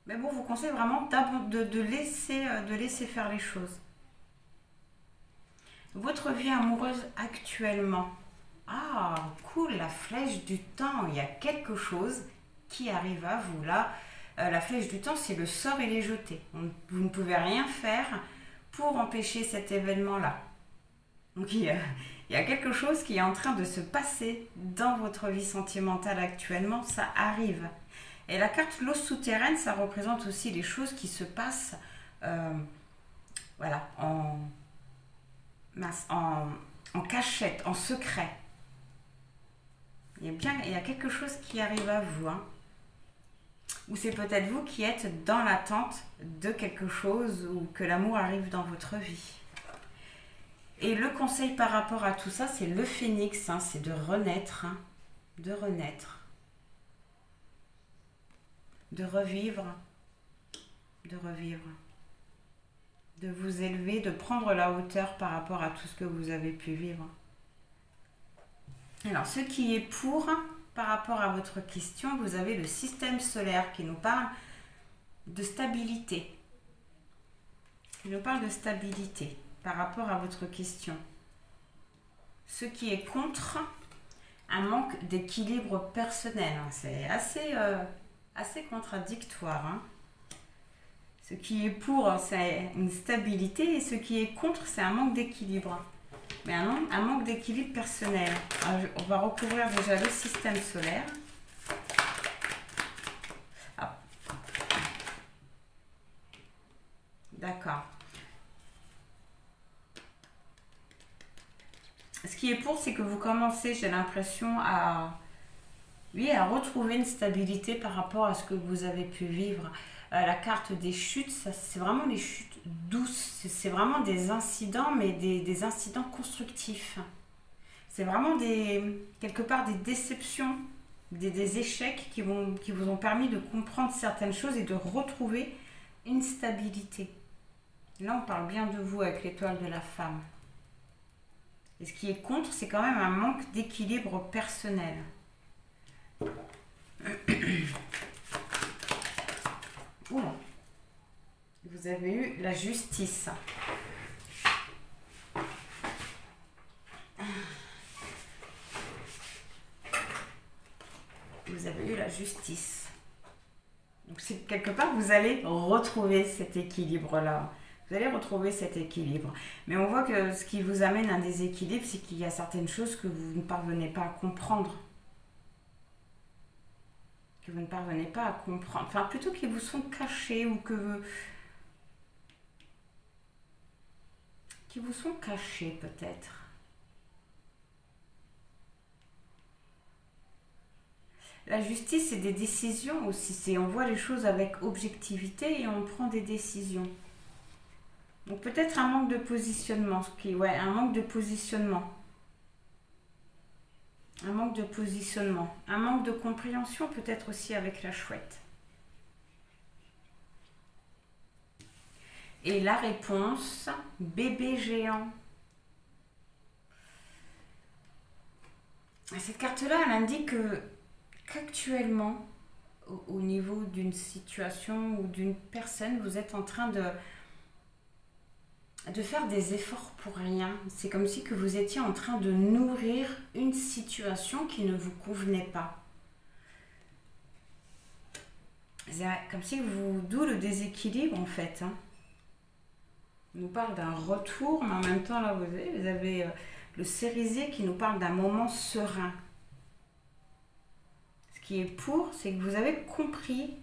S1: Mais bon, je vous conseille vraiment de laisser faire les choses. Votre vie amoureuse actuellement. Ah, cool, la flèche du temps. Il y a quelque chose qui arrive à vous là. La flèche du temps, c'est le sort et les jeter. Vous ne pouvez rien faire pour empêcher cet événement-là. Donc il y a quelque chose qui est en train de se passer dans votre vie sentimentale actuellement, ça arrive. Et la carte l'eau souterraine, ça représente aussi les choses qui se passent en cachette, en secret. Il y a quelque chose qui arrive à vous, hein. Ou c'est peut-être vous qui êtes dans l'attente de quelque chose ou que l'amour arrive dans votre vie. Et le conseil par rapport à tout ça, c'est le phénix, hein, c'est de renaître, de revivre, de vous élever, de prendre la hauteur par rapport à tout ce que vous avez pu vivre. Alors, ce qui est pour, par rapport à votre question, vous avez le système solaire qui nous parle de stabilité. Il nous parle de stabilité par rapport à votre question. Ce qui est contre, un manque d'équilibre personnel. C'est assez contradictoire, hein. Ce qui est pour, c'est une stabilité, et ce qui est contre, c'est un manque d'équilibre. Mais un manque d'équilibre personnel. Alors, on va recouvrir déjà le système solaire. Ah. D'accord. Ce qui est pour, c'est que vous commencez, j'ai l'impression, à retrouver une stabilité par rapport à ce que vous avez pu vivre. La carte des chutes, c'est vraiment les chutes douces. C'est vraiment des incidents, mais des incidents constructifs. C'est vraiment quelque part des déceptions, des échecs qui vous ont permis de comprendre certaines choses et de retrouver une stabilité. Là, on parle bien de vous avec l'étoile de la femme. Et ce qui est contre, c'est quand même un manque d'équilibre personnel. Oula. Vous avez eu la justice. Vous avez eu la justice. Donc c'est quelque part, vous allez retrouver cet équilibre-là. Vous allez retrouver cet équilibre. Mais on voit que ce qui vous amène à un déséquilibre, c'est qu'il y a certaines choses que vous ne parvenez pas à comprendre. Que vous ne parvenez pas à comprendre. Enfin, plutôt qu'ils vous sont cachés ou qui vous sont cachés peut-être. La justice, c'est des décisions aussi. On voit les choses avec objectivité et on prend des décisions. Donc peut-être un manque de positionnement. Un manque de positionnement. Un manque de positionnement. Un manque de compréhension peut-être aussi avec la chouette. Et la réponse, bébé géant. Cette carte-là, elle indique qu'actuellement, au niveau d'une situation ou d'une personne, vous êtes en train de faire des efforts pour rien. C'est comme si que vous étiez en train de nourrir une situation qui ne vous convenait pas. C'est comme si vous... D'où le déséquilibre en fait. Hein. On nous parle d'un retour, mais en même temps, là, vous avez le cerisier qui nous parle d'un moment serein. Ce qui est pour, c'est que vous avez compris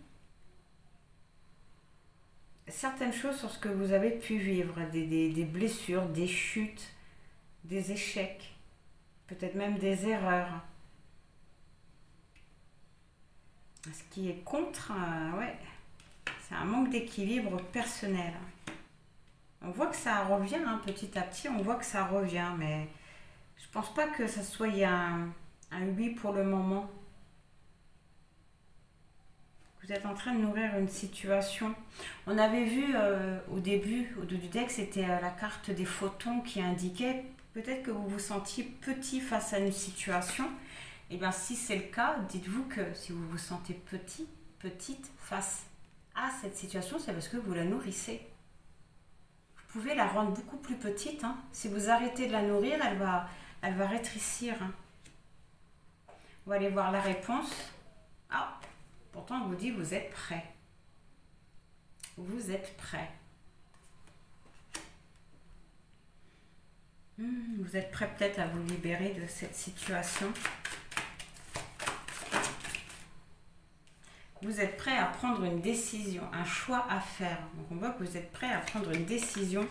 S1: certaines choses sur ce que vous avez pu vivre, des blessures, des chutes, des échecs, peut-être même des erreurs. Ce qui est contre, ouais, c'est un manque d'équilibre personnel. On voit que ça revient hein, petit à petit, on voit que ça revient, mais je pense pas que ça soit un oui pour le moment. Vous êtes en train de nourrir une situation. On avait vu au début, au dos du deck, c'était la carte des photons qui indiquait peut-être que vous vous sentiez petit face à une situation. Et bien si c'est le cas, dites-vous que si vous vous sentez petit, petite face à cette situation, c'est parce que vous la nourrissez. Vous pouvez la rendre beaucoup plus petite. Hein. Si vous arrêtez de la nourrir, elle va rétrécir. Hein. On va aller voir la réponse. Ah, pourtant on vous dit vous êtes prêt. Vous êtes prêt. Vous êtes prêt peut-être à vous libérer de cette situation. Vous êtes prêt à prendre une décision, un choix à faire. Donc on voit que vous êtes prêt à prendre une décision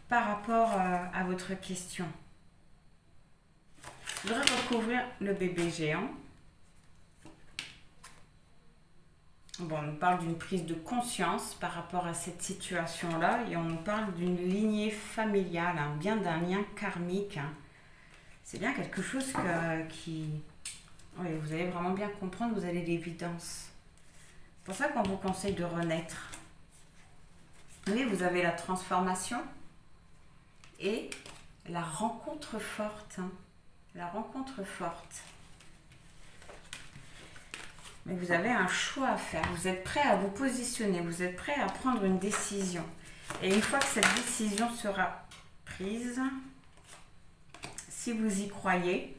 S1: par rapport à votre question. Je voudrais recouvrir le bébé géant. Bon, on nous parle d'une prise de conscience par rapport à cette situation-là et on nous parle d'une lignée familiale, hein, bien d'un lien karmique. Hein. C'est bien quelque chose qui... Oui, vous allez vraiment bien comprendre, vous avez l'évidence. C'est pour ça qu'on vous conseille de renaître. Vous voyez, vous avez la transformation et la rencontre forte. Hein. La rencontre forte. Mais vous avez un choix à faire. Vous êtes prêt à vous positionner. Vous êtes prêt à prendre une décision. Et une fois que cette décision sera prise, si vous y croyez,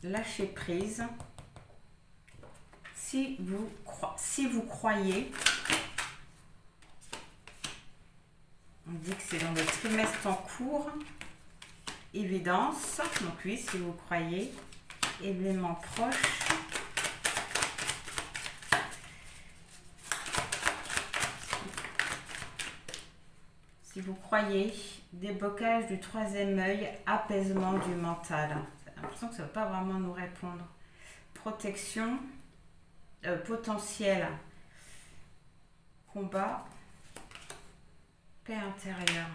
S1: lâchez prise. Si vous croyez, on dit que c'est dans le trimestre en cours, évidence, donc oui, si vous croyez, événement proche, si vous croyez, déblocage du troisième œil, apaisement du mental. J'ai l'impression que ça ne va pas vraiment nous répondre. Protection. Potentiel, combat, paix intérieure.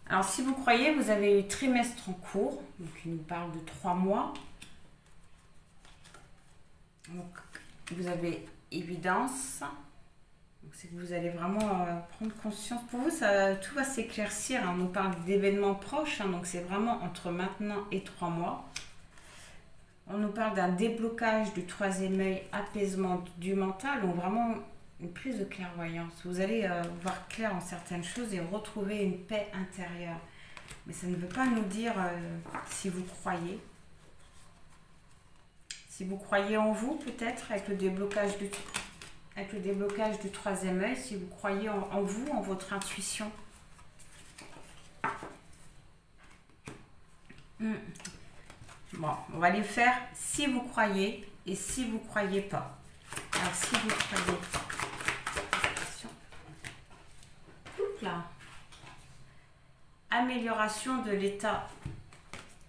S1: Alors si vous croyez, vous avez eu trimestre en cours, donc il nous parle de 3 mois. Donc vous avez évidence, c'est que vous allez vraiment prendre conscience. Pour vous, tout va s'éclaircir. Hein. On nous parle d'événements proches, hein, donc c'est vraiment entre maintenant et 3 mois. On nous parle d'un déblocage du troisième œil, apaisement du mental, donc vraiment une prise de clairvoyance. Vous allez voir clair en certaines choses et retrouver une paix intérieure. Mais ça ne veut pas nous dire si vous croyez. Si vous croyez en vous, peut-être, avec le déblocage du troisième œil, si vous croyez en vous, en votre intuition. Bon, on va les faire si vous croyez et si vous ne croyez pas. Alors, si vous croyez... Là. Amélioration de l'état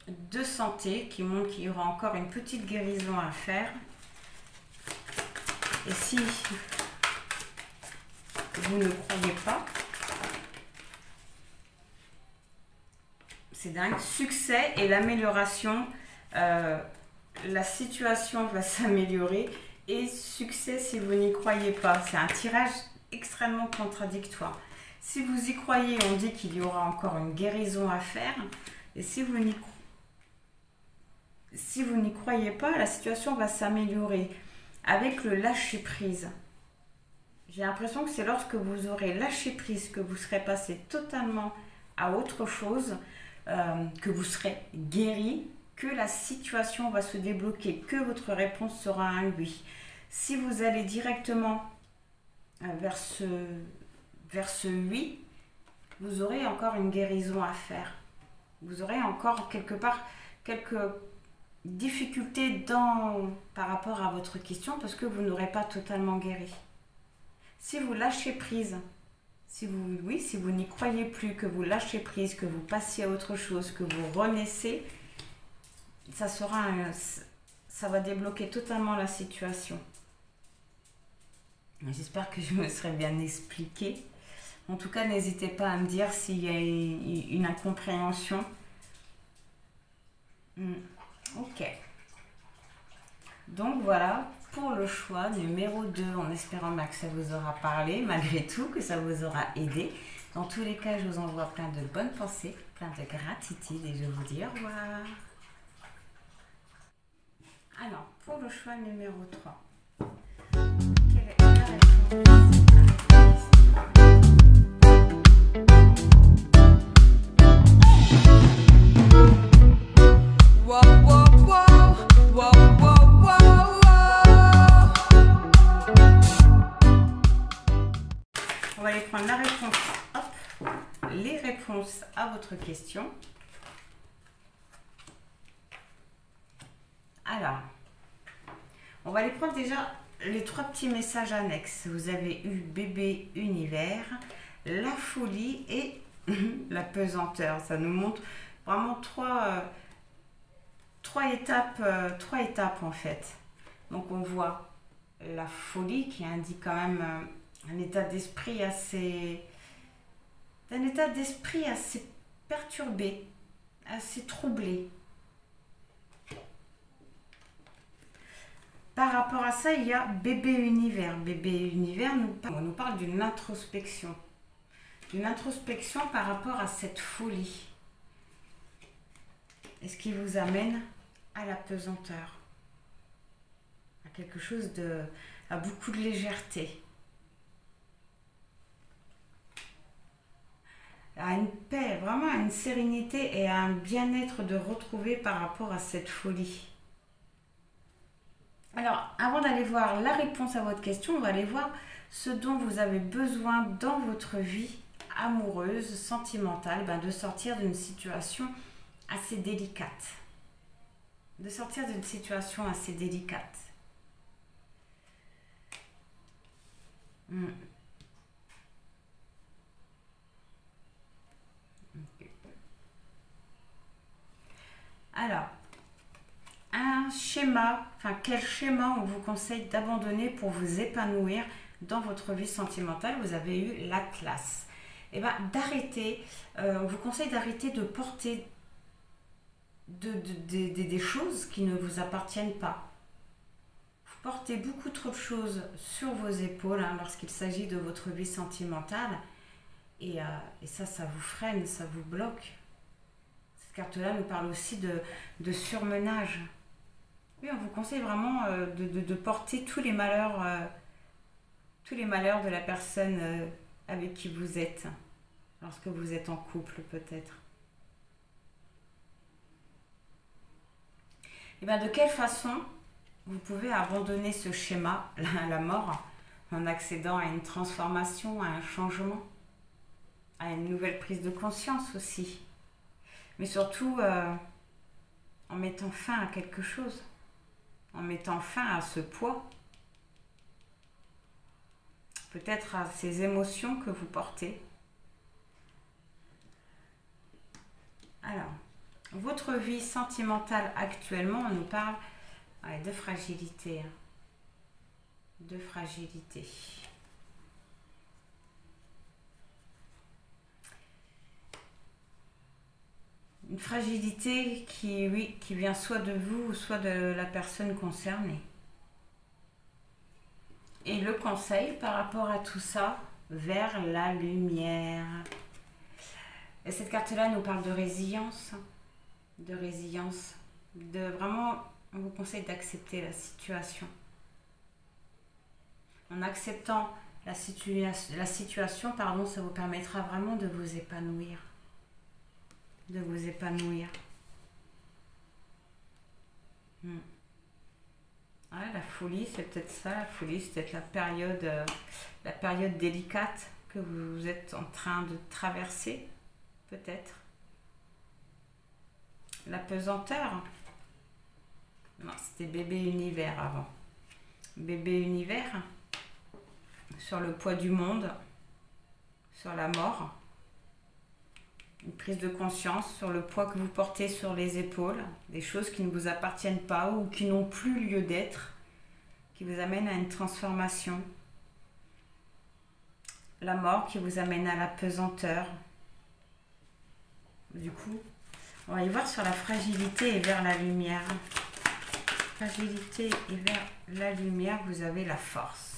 S1: de santé qui montre qu'il y aura encore une petite guérison à faire. Et si vous ne croyez pas, c'est dingue, succès et l'amélioration, la situation va s'améliorer et succès si vous n'y croyez pas. C'est un tirage extrêmement contradictoire. Si vous y croyez, on dit qu'il y aura encore une guérison à faire. Et si vous n'y croyez pas, la situation va s'améliorer avec le lâcher prise. J'ai l'impression que c'est lorsque vous aurez lâché prise, que vous serez passé totalement à autre chose, que vous serez guéri, que la situation va se débloquer, que votre réponse sera un oui. Si vous allez directement vers ce oui, vous aurez encore une guérison à faire. Vous aurez encore quelque part quelques difficultés par rapport à votre question parce que vous n'aurez pas totalement guéri. Si vous lâchez prise, si vous n'y croyez plus, que vous lâchez prise, que vous passiez à autre chose, que vous renaissez, ça va débloquer totalement la situation. J'espère que je me serai bien expliquée. En tout cas, n'hésitez pas à me dire s'il y a une incompréhension. Ok. Donc voilà pour le choix numéro 2, en espérant que ça vous aura parlé, malgré tout, que ça vous aura aidé. Dans tous les cas, je vous envoie plein de bonnes pensées, plein de gratitude et je vous dis au revoir. Alors, pour le choix numéro 3, quelle est la réponse? On va aller prendre la réponse, les réponses à votre question. Alors, on va aller prendre déjà les 3 petits messages annexes. Vous avez eu bébé univers, la folie et la pesanteur. Ça nous montre vraiment trois étapes en fait. Donc on voit la folie qui indique quand même un état d'esprit assez perturbé, assez troublé. Par rapport à ça, il y a bébé univers. Bébé univers nous parle d'une introspection. D'une introspection par rapport à cette folie. Et ce qui vous amène à la pesanteur. À quelque chose à beaucoup de légèreté. À une paix, vraiment à une sérénité et à un bien-être de retrouver par rapport à cette folie. Alors, avant d'aller voir la réponse à votre question, on va aller voir ce dont vous avez besoin dans votre vie amoureuse, sentimentale, de sortir d'une situation assez délicate. De sortir d'une situation assez délicate. Alors, quel schéma on vous conseille d'abandonner pour vous épanouir dans votre vie sentimentale? Vous avez eu l'Atlas. Et d'arrêter, on vous conseille d'arrêter de porter des choses qui ne vous appartiennent pas. Vous portez beaucoup trop de choses sur vos épaules lorsqu'il s'agit de votre vie sentimentale et ça vous freine, ça vous bloque. Cette carte-là nous parle aussi de surmenage. Oui, on vous conseille vraiment de porter tous les malheurs de la personne avec qui vous êtes, lorsque vous êtes en couple peut-être. Et de quelle façon vous pouvez abandonner ce schéma, la mort, en accédant à une transformation, à un changement, à une nouvelle prise de conscience aussi. Mais surtout en mettant fin à quelque chose, en mettant fin à ce poids, peut-être à ces émotions que vous portez. Alors, votre vie sentimentale actuellement, on nous parle de fragilité. De fragilité. Une fragilité qui vient soit de vous ou soit de la personne concernée. Et le conseil par rapport à tout ça, vers la lumière. Et cette carte-là nous parle de résilience. Vraiment, on vous conseille d'accepter la situation. En acceptant la situation, pardon, ça vous permettra vraiment de vous épanouir. De vous épanouir. Ouais, la folie, c'est peut-être ça. La folie, c'est peut-être la période délicate que vous êtes en train de traverser, peut-être. La pesanteur. Non, c'était bébé univers avant. Bébé univers, sur le poids du monde, sur la mort. Une prise de conscience sur le poids que vous portez sur les épaules, des choses qui ne vous appartiennent pas ou qui n'ont plus lieu d'être, qui vous amènent à une transformation. La mort qui vous amène à la pesanteur. Du coup, on va y voir sur la fragilité et vers la lumière. Fragilité et vers la lumière, vous avez la force.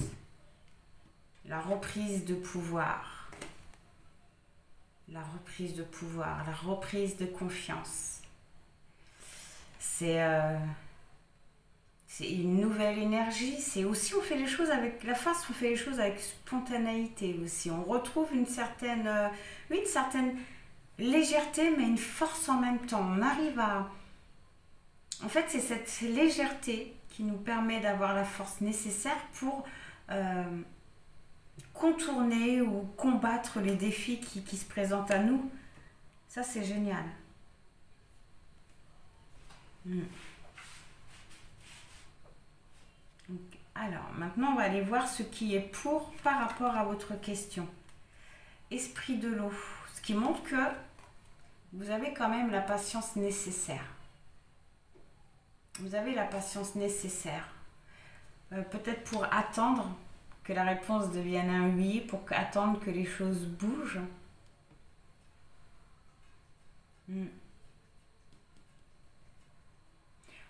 S1: La reprise de pouvoir. La reprise de pouvoir, la reprise de confiance. C'est une nouvelle énergie. C'est aussi, on fait les choses avec la force, on fait les choses avec spontanéité aussi. On retrouve une certaine légèreté, mais une force en même temps. On arrive à... En fait, c'est cette légèreté qui nous permet d'avoir la force nécessaire pour... contourner ou combattre les défis qui se présentent à nous. Ça, c'est génial. Alors, maintenant, on va aller voir ce qui est pour par rapport à votre question. Esprit de l'eau. Ce qui montre que vous avez quand même la patience nécessaire. Vous avez la patience nécessaire. Peut-être pour attendre que la réponse devienne un oui, pour attendre que les choses bougent.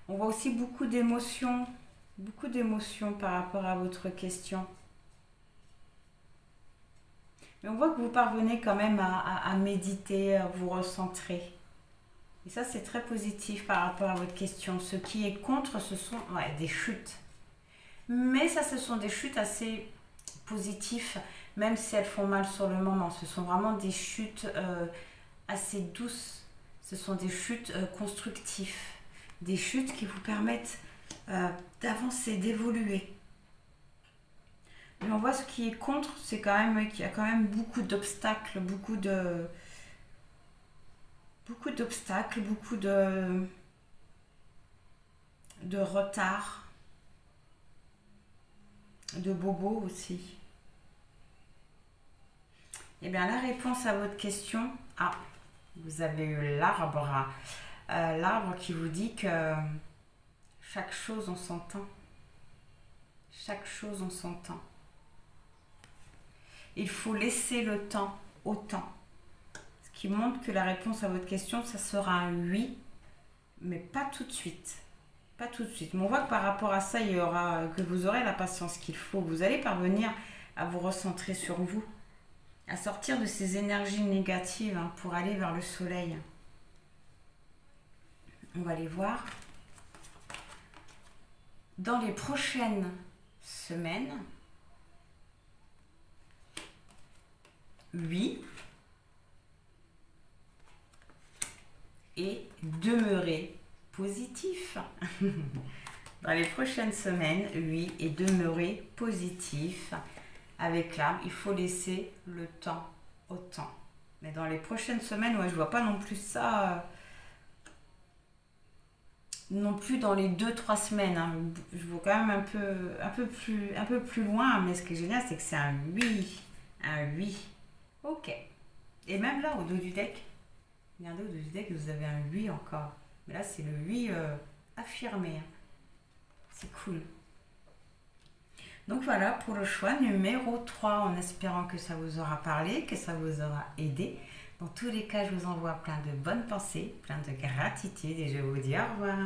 S1: On voit aussi beaucoup d'émotions par rapport à votre question. Mais on voit que vous parvenez quand même à méditer, à vous recentrer. Et ça, c'est très positif par rapport à votre question. Ce qui est contre, ce sont des chutes. Mais ça, ce sont des chutes assez positives, même si elles font mal sur le moment. Ce sont vraiment des chutes assez douces. Ce sont des chutes constructives. Des chutes qui vous permettent d'avancer, d'évoluer. Mais on voit ce qui est contre, c'est quand même qu'il y a quand même beaucoup d'obstacles, beaucoup de retard. De bobos aussi. Eh bien, la réponse à votre question, vous avez eu l'arbre. L'arbre qui vous dit que chaque chose en son temps. Chaque chose en son temps. Il faut laisser le temps au temps. Ce qui montre que la réponse à votre question, ça sera un oui, mais pas tout de suite. Pas tout de suite. Mais on voit que par rapport à ça, que vous aurez la patience qu'il faut. Vous allez parvenir à vous recentrer sur vous, à sortir de ces énergies négatives pour aller vers le soleil. On va les voir. Dans les prochaines semaines, oui, et demeurer positif. Dans les prochaines semaines, oui, et demeurer positif. Avec l'âme, il faut laisser le temps au temps. Mais dans les prochaines semaines, je vois pas non plus ça, non plus dans les 2-3 semaines. Je vois quand même un peu plus loin, mais ce qui est génial, c'est que c'est un oui. Un oui. Ok. Et même là, au dos du deck, regardez au dos du deck, vous avez un oui encore. Mais là, c'est le oui affirmé. C'est cool. Donc voilà pour le choix numéro 3, en espérant que ça vous aura parlé, que ça vous aura aidé. Dans tous les cas, je vous envoie plein de bonnes pensées, plein de gratitude et je vous dis au revoir.